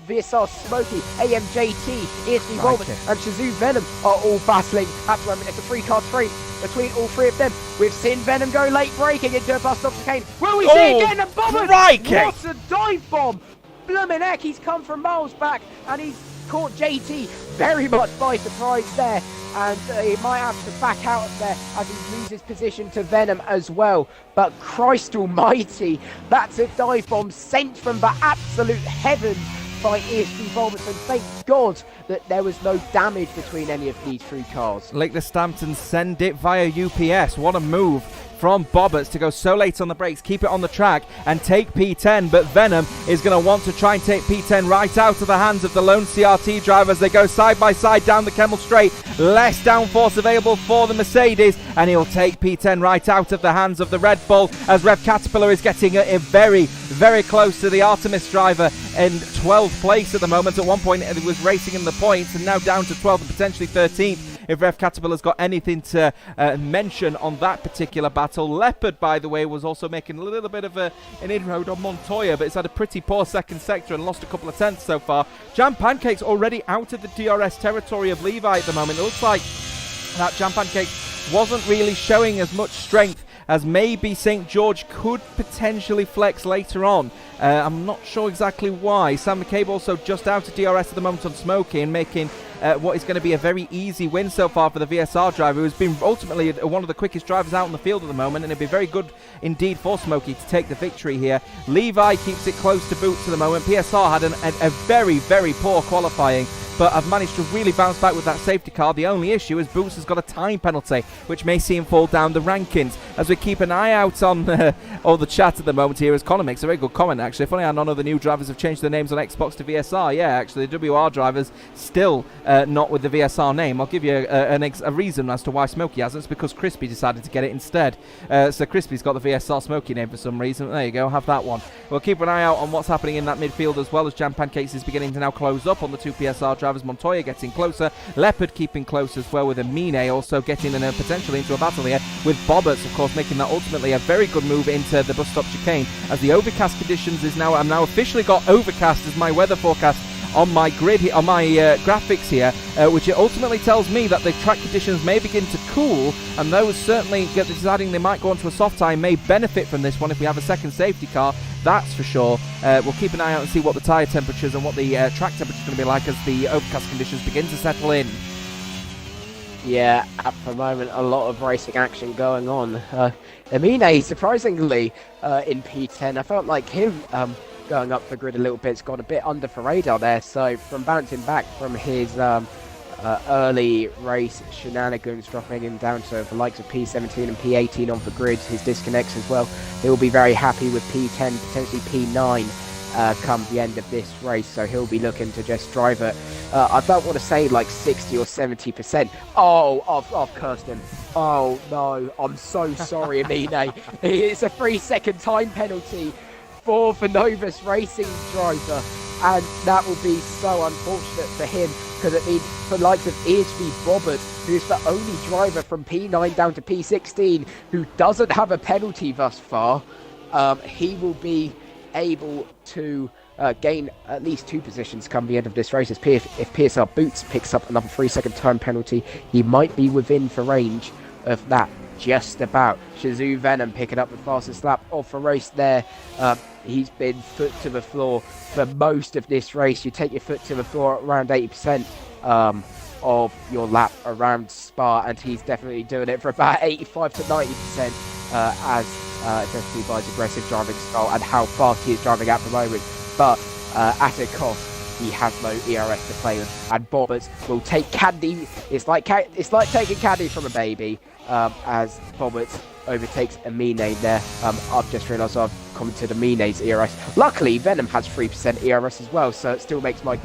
VSR Smokey, AMJT, ESP Volvin, and Shazoo Venom are all battling at the moment. It's a 3-car train between all 3 of them. We've seen Venom go late braking into a bus stop chicane. Will we see it getting a bomber? What a dive bomb! Bloomin' heck, he's come from miles back, and he's caught JT very much by surprise there, and he might have to back out of there as he loses position to Venom as well. But Christ almighty, that's a dive bomb sent from the absolute heavens by ESP Volverton. Thank God that there was no damage between any of these 3 cars. Lakeless Stampton send it via UPS. What a move from Bobberts to go so late on the brakes, keep it on the track and take P10, but Venom is going to want to try and take P10 right out of the hands of the lone CRT driver as they go side by side down the Kemmel Straight. Less downforce available for the Mercedes, and he'll take P10 right out of the hands of the Red Bull as Rev Caterpillar is getting very, very close to the Artemis driver in 12th place at the moment. At one point it was racing in the points, and now down to 12th and potentially 13th if Rev Caterpillar's got anything to mention on that particular battle. Leopard, by the way, was also making a little bit of an inroad on Montoya, but it's had a pretty poor second sector and lost a couple of tenths so far. Jam Pancakes already out of the DRS territory of Levi at the moment. It looks like that Jam Pancake wasn't really showing as much strength as maybe St. George could potentially flex later on. I'm not sure exactly why. Sam McCabe also just out of DRS at the moment on Smokey and making what is going to be a very easy win so far for the VSR driver, who's been ultimately one of the quickest drivers out on the field at the moment, and it'd be very good indeed for Smokey to take the victory here. Levi keeps it close to Boots at the moment. PSR had a very, very poor qualifying, but have managed to really bounce back with that safety car. The only issue is Boots has got a time penalty, which may see him fall down the rankings. As we keep an eye out on all the chat at the moment here, as Connor makes a very good comment, actually. Funny how none of the new drivers have changed their names on Xbox to VSR. Yeah, actually, the WR drivers still not with the VSR name. I'll give you a reason as to why Smokey hasn't. It's because Crispy decided to get it instead. So Crispy's got the VSR Smokey name for some reason. There you go, have that one. We'll keep an eye out on what's happening in that midfield as well, as Jam Pancakes is beginning to now close up on the two PSR drivers. Montoya getting closer, Leopard keeping close as well, with Amine also getting potentially into a battle here with Bobberts, of course, making that ultimately a very good move into the bus stop chicane, as the overcast conditions is now, I'm now officially got overcast as my weather forecast on my grid here, on my graphics here, which it ultimately tells me that the track conditions may begin to cool, and those certainly deciding they might go onto a soft tyre may benefit from this one if we have a second safety car, that's for sure. We'll keep an eye out and see what the tyre temperatures and what the track temperature is going to be like as the overcast conditions begin to settle in. Yeah, at the moment, a lot of racing action going on. Amine, surprisingly, in P10, I felt like him going up the grid a little bit's got a bit under the radar there. So from bouncing back from his early race shenanigans, dropping him down to the likes of P17 and P18 on the grid, his disconnects as well, he'll be very happy with P10, potentially P9 come the end of this race. So he'll be looking to just drive it. I don't want to say like 60 or 70%. Oh, I've cursed him. Oh no, I'm so sorry, Amine. It's a 3-second time penalty for the Novus Racing driver, and that will be so unfortunate for him, because it means for the likes of ESV Bobbert, who's the only driver from P9 down to P16 who doesn't have a penalty thus far, he will be able to gain at least 2 positions come the end of this race. If PSR Boots picks up another 3-second time penalty, he might be within the range of that. Just about. Shazoo Venom picking up the fastest lap of the race there. He's been foot to the floor for most of this race. You take your foot to the floor at around 80% of your lap around Spa, and he's definitely doing it for about 85 to 90% especially by his aggressive driving style and how fast he is driving at the moment. But at a cost, he has no ERS to play with, and Bobbert will take candy. It's like taking candy from a baby, as Bobbert overtakes Amine there. I've just realised I've commented Amine's ERS. Luckily, Venom has 3% ERS as well, so it still makes my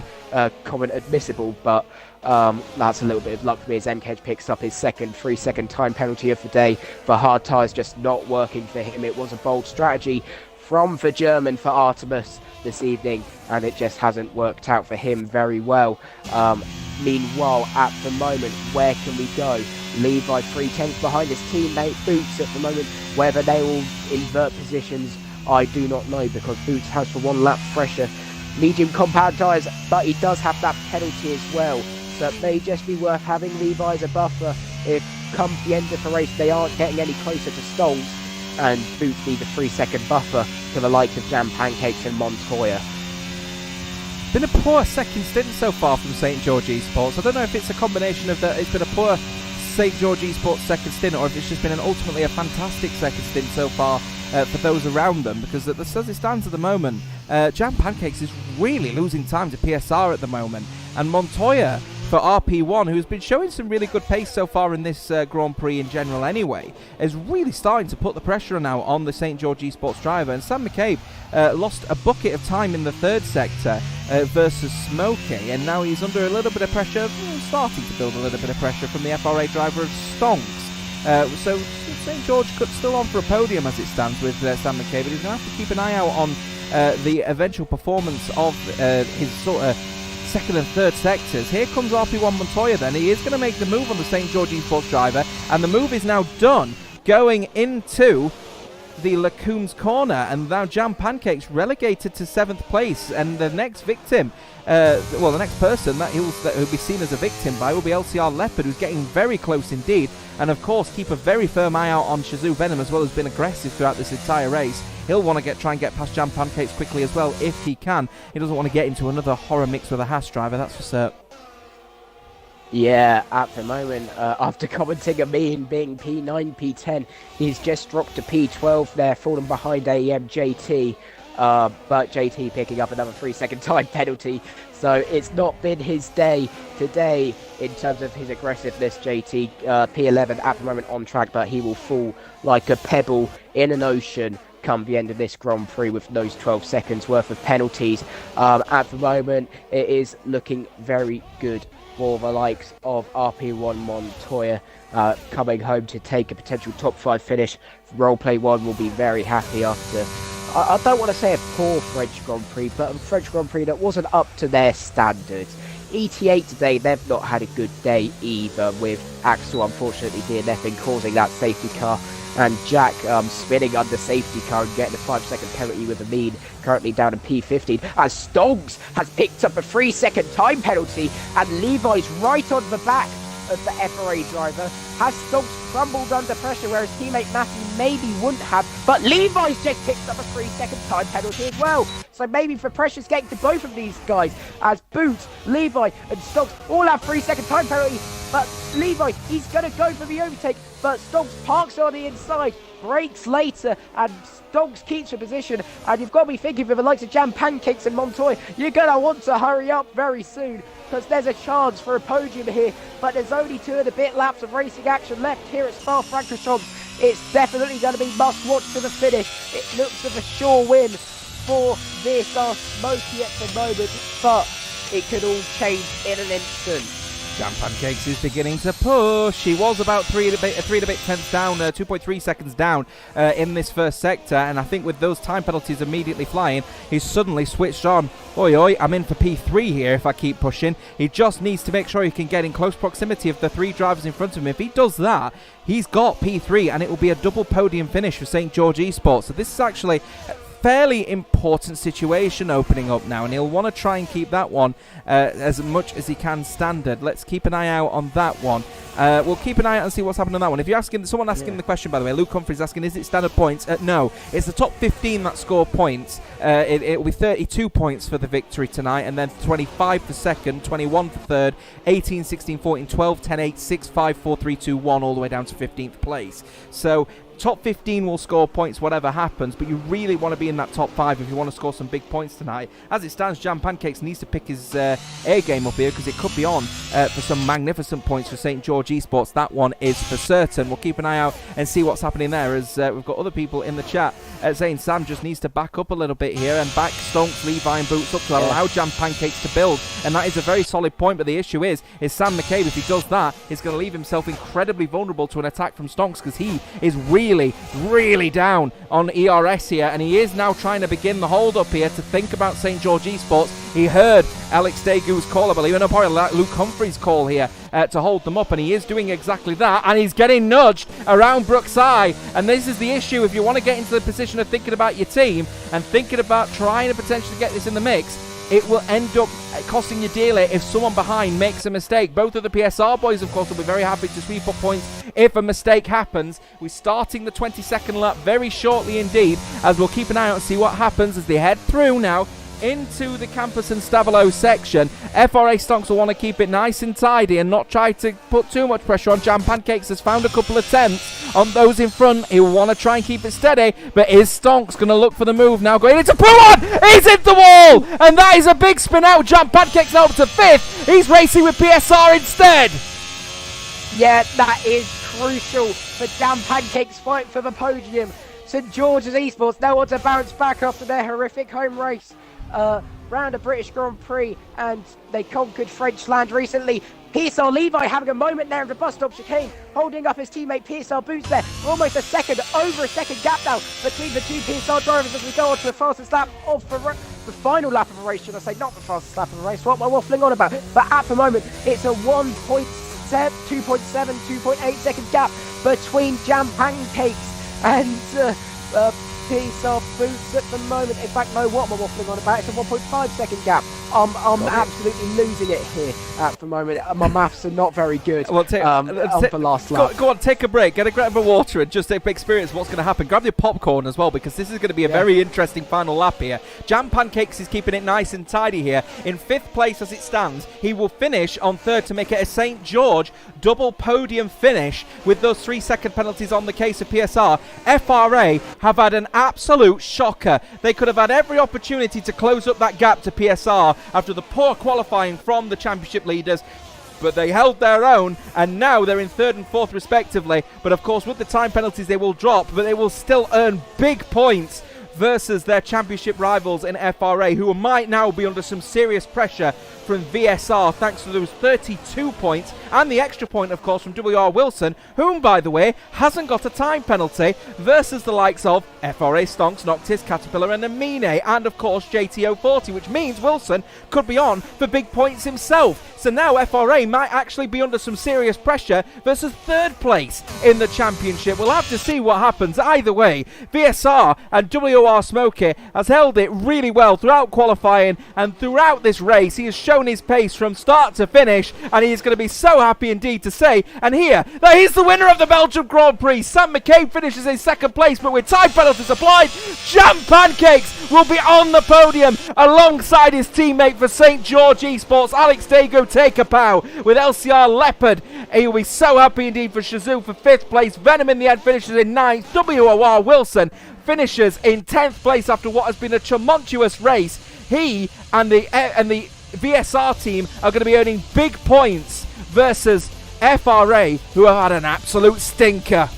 comment admissible, but that's a little bit of luck for me as MKH picks up his second 3-second time penalty of the day. The hard tyres just not working for him. It was a bold strategy from the German for Artemis this evening, and it just hasn't worked out for him very well. Meanwhile, at the moment, where can we go? Levi 3/10 behind his teammate Boots at the moment. Whether they will invert positions, I do not know, because Boots has for 1 lap fresher medium compound tyres, but he does have that penalty as well. So it may just be worth having Levi as a buffer if come the end of the race they aren't getting any closer to stalls, and Boots needs a 3-second buffer to the likes of Jam Pancakes and Montoya. Been a poor second stint so far from St George Esports. I don't know if it's a combination of that it's been a poor St George Esports second stint, or if it's just been ultimately a fantastic second stint so far for those around them, because as it stands at the moment, Jam Pancakes is really losing time to PSR at the moment, and Montoya for RP1, who's been showing some really good pace so far in this Grand Prix in general anyway, is really starting to put the pressure now on the St George Esports driver. And Sam McCabe lost a bucket of time in the third sector versus Smokey, and now he's under a little bit of pressure, starting to build a little bit of pressure from the FRA driver of Stonks. So St George could still on for a podium as it stands with Sam McCabe, but he's going to have to keep an eye out on the eventual performance of his sort of second and third sectors. Here comes RP1 Montoya then. He is going to make the move on the St George Esports driver, and the move is now done, going into the Lacoons corner, and now Jam Pancakes relegated to 7th place, and the next victim, the next person that he'll be seen as a victim by will be LCR Leopard, who's getting very close indeed, and of course keep a very firm eye out on Shazoo Venom as well, as been aggressive throughout this entire race. He'll want to try and get past Jam Pancakes quickly as well if he can. He doesn't want to get into another horror mix with a Haas driver, that's for certain. Yeah, at the moment, after commenting Amin being P9, P10, he's just dropped to P12 there, falling behind AEM JT. but JT picking up another 3-second time penalty. So it's not been his day today in terms of his aggressiveness. JT, P11 at the moment on track, but he will fall like a pebble in an ocean come the end of this Grand Prix with those 12 seconds worth of penalties. At the moment, it is looking very good for the likes of RP1 Montoya coming home to take a potential top 5 finish. Roleplay 1 will be very happy after, I don't want to say a poor French Grand Prix, but a French Grand Prix that wasn't up to their standards. ET8 today, they've not had a good day either, with Axel unfortunately DNFing, causing that safety car, and Jack spinning under safety car and getting a 5-second penalty with a lead, currently down in P15, as Stoggs has picked up a 3-second time penalty, and Levi's right on the back of the FRA driver. Has Stoggs crumbled under pressure, whereas teammate Matthew maybe wouldn't have, but Levi's just picked up a 3-second time penalty as well. So maybe the pressure's getting to both of these guys, as Boots, Levi and Stoggs all have 3-second time penalties, but Levi, he's going to go for the overtake, but Stoggs parks on the inside, brakes later, and Stoggs keeps the position. And you've got to be thinking for the likes of Jam Pancakes and Montoya, you're going to want to hurry up very soon, because there's a chance for a podium here, but there's only 2 and a bit laps of racing action left here at Spa-Francorchamps. It's definitely going to be must watch to the finish. It looks of a sure win for this Smoky at the moment, but it could all change in an instant. Jam Pancakes is beginning to push. He was about 3 and a bit tenths down, 2.3 seconds down in this first sector, and I think with those time penalties immediately flying, he's suddenly switched on. Oi, oi, I'm in for P3 here if I keep pushing. He just needs to make sure he can get in close proximity of the 3 drivers in front of him. If he does that, he's got P3, and it will be a double podium finish for St. George Esports. So this is actually fairly important situation opening up now, and he'll want to try and keep that one as much as he can standard. Let's keep an eye out on that one. We'll keep an eye out and see what's happening on that one. If you're asking, someone asking the question, by the way, Luke Humphrey's asking, is it standard points? No, it's the top 15 that score points. It will be 32 points for the victory tonight, and then 25 for second, 21 for third, 18, 16, 14, 12, 10, 8, 6, 5, 4, 3, 2, 1, all the way down to 15th place. So top 15 will score points whatever happens, but you really want to be in that top 5 if you want to score some big points tonight. As it stands, Jam Pancakes needs to pick his A game up here, because it could be on for some magnificent points for St. George Esports. That one is for certain. We'll keep an eye out and see what's happening there, as we've got other people in the chat saying Sam just needs to back up a little bit here and back Stonks, Levi and Boots up to allow Jam Pancakes to build, and that is a very solid point. But the issue is Sam McCabe, if he does that, is going to leave himself incredibly vulnerable to an attack from Stonks, because he is really down on ERS here, and he is now trying to begin the hold up here to think about St. George Esports. He heard Alex Degu's call, I believe, and probably Luke Humphrey's call here to hold them up, and he is doing exactly that, and he's getting nudged around Brooks Eye. And this is the issue: if you want to get into the position of thinking about your team and thinking about trying to potentially get this in the mix, it will end up costing you dearly if someone behind makes a mistake. Both of the PSR boys, of course, will be very happy to sweep up points if a mistake happens. We're starting the 22nd lap very shortly indeed, as we'll keep an eye out and see what happens as they head through now into the Campus and Stavelo section. FRA Stonks will want to keep it nice and tidy and not try to put too much pressure on. Jam Pancakes has found a couple of tenths on those in front. He'll want to try and keep it steady, but is Stonks going to look for the move now, going into pull on? He's hit the wall, and that is a big spin out. Jam Pancakes now up to 5th. He's racing with PSR instead. Yeah, that is crucial for Jam Pancakes' fight for the podium. St. George's Esports now want to bounce back after their horrific home race round a British Grand Prix, and they conquered French land recently. PSR Levi having a moment there in the bus stop chicane, holding up his teammate PSR Boots there. Almost over a second gap now between the 2 PSR drivers as we go on to the fastest lap of the final lap of the race, should I say, not the fastest lap of the race. What am I waffling on about? But at the moment, it's a 2.7, 2.8 second gap between Jam Pancakes and PSR Boots at the moment. In fact, no, what am I waffling on about? It's a 1.5 second gap I'm absolutely losing it here at the moment. My maths are not very good. Well, on the last lap. Go on, take a break, get a grab of water, and just experience what's going to happen. Grab your popcorn as well, because this is going to be a very interesting final lap here. Jam Pancakes is keeping it nice and tidy here. In 5th place as it stands, he will finish on 3rd to make it a St. George double podium finish with those 3-second penalties on the case of PSR. FRA have had an absolute shocker. They could have had every opportunity to close up that gap to PSR after the poor qualifying from the championship leaders, but they held their own, and now they're in 3rd and 4th respectively. But of course, with the time penalties, they will drop, but they will still earn big points versus their championship rivals in FRA, who might now be under some serious pressure from VSR thanks to those 32 points and the extra point, of course, from WR Wilson, whom, by the way, hasn't got a time penalty, versus the likes of FRA, Stonks, Noctis, Caterpillar and Amine, and of course JTO40, which means Wilson could be on for big points himself. So now FRA might actually be under some serious pressure versus 3rd place in the championship. We'll have to see what happens. Either way, VSR and WR Smokey has held it really well throughout qualifying and throughout this race. He has shown his pace from start to finish, and he is going to be so happy indeed to say, and here, that he's the winner of the Belgium Grand Prix. Sam McCabe finishes in 2nd place, but with time penalties applied, Jam Pancakes will be on the podium alongside his teammate for St. George Esports, Alex Dago Take-A-Pow, with LCR Leopard. He will be so happy indeed for Shazoo for 5th place. Venom in the end finishes in 9th. WOR Wilson finishes in 10th place after what has been a tumultuous race. He and the VSR team are going to be earning big points versus FRA, who have had an absolute stinker.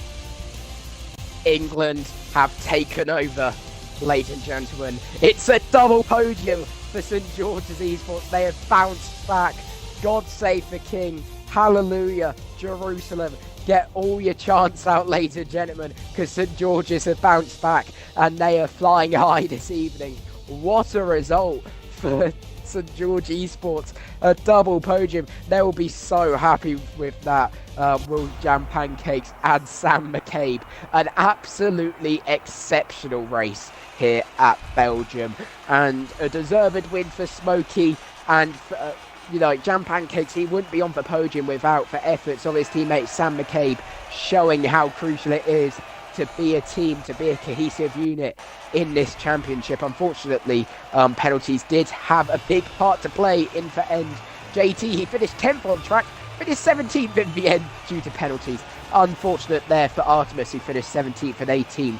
England have taken over, ladies and gentlemen. It's a double podium for St. George's Esports. They have bounced back. God save the King. Hallelujah. Jerusalem. Get all your chants out, ladies and gentlemen, because St. George's have bounced back and they are flying high this evening. What a result for St. George Esports. A double podium. They will be so happy with that. Will Jam Pancakes and Sam McCabe. An absolutely exceptional race here at Belgium, and a deserved win for Smokey. And Jam Pancakes, he wouldn't be on the podium without the efforts of his teammate Sam McCabe, showing how crucial it is to be a team, to be a cohesive unit in this championship. Unfortunately, penalties did have a big part to play in the end. JT, he finished 10th on track, finished 17th in the end due to penalties. Unfortunate there for Artemis, who finished 17th and 18th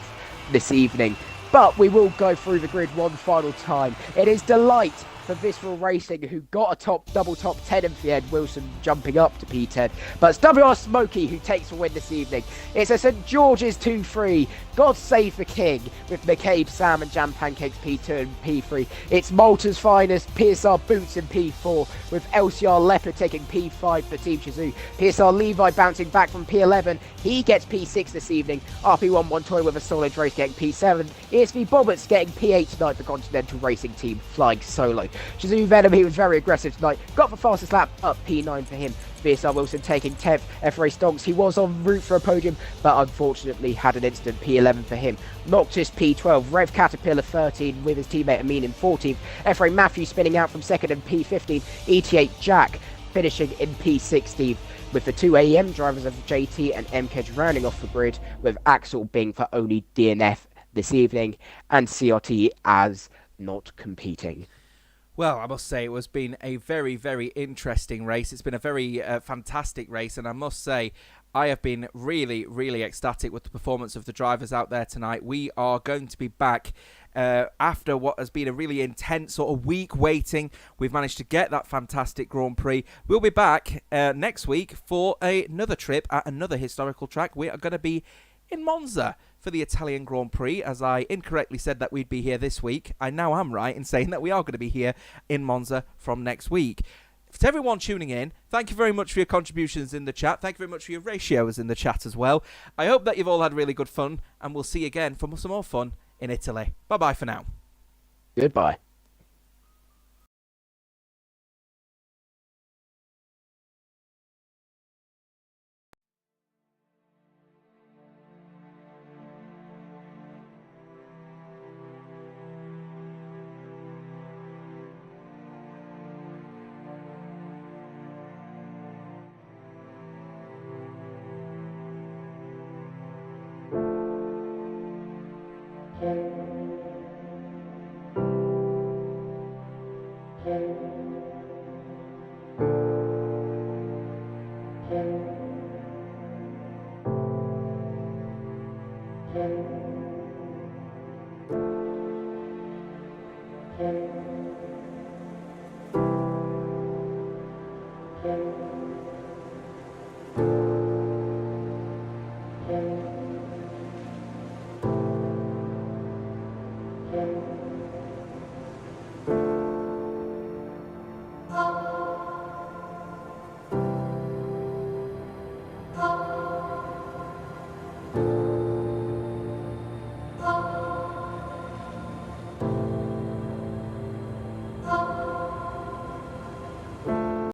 this evening. But we will go through the grid one final time. It is Delight for Visceral Racing, who got a double top 10 in the end, Wilson jumping up to P10. But it's WR Smokey who takes the win this evening. It's a St. George's 2-3, God Save the King, with McCabe, Sam and Jam Pancakes P2 and P3. It's Malta's finest, PSR Boots in P4, with LCR Leopard taking P5 for Team Shazoo. PSR Levi bouncing back from P11, he gets P6 this evening. RP1 Montoya with a solid race getting P7. ESV Boberts getting P8 tonight for Continental Racing Team, flying solo. Shazoo Venom, he was very aggressive tonight, got the fastest lap, up P9 for him. VSR Wilson taking 10th. FRA Stonks, he was en route for a podium, but unfortunately had an instant P11 for him. Noctis P12, Rev Caterpillar 13 with his teammate Amin in 14th. FRA Matthew spinning out from 2nd in P15. ET8 Jack finishing in P16, with the two AEM drivers of JT and MKED rounding off the grid, with Axel being for only DNF this evening, and CRT as not competing. Well, I must say it has been a very, very interesting race. It's been a very fantastic race, and I must say I have been really, really ecstatic with the performance of the drivers out there tonight. We are going to be back after what has been a really intense sort of week waiting. We've managed to get that fantastic Grand Prix. We'll be back next week for another trip at another historical track. We are going to be in Monza for the Italian Grand Prix, as I incorrectly said that we'd be here this week. I now am right in saying that we are going to be here in Monza from next week. To everyone tuning in, thank you very much for your contributions in the chat. Thank you very much for your ratios in the chat as well. I hope that you've all had really good fun, and we'll see you again for some more fun in Italy. Bye-bye for now. Goodbye. Thank you.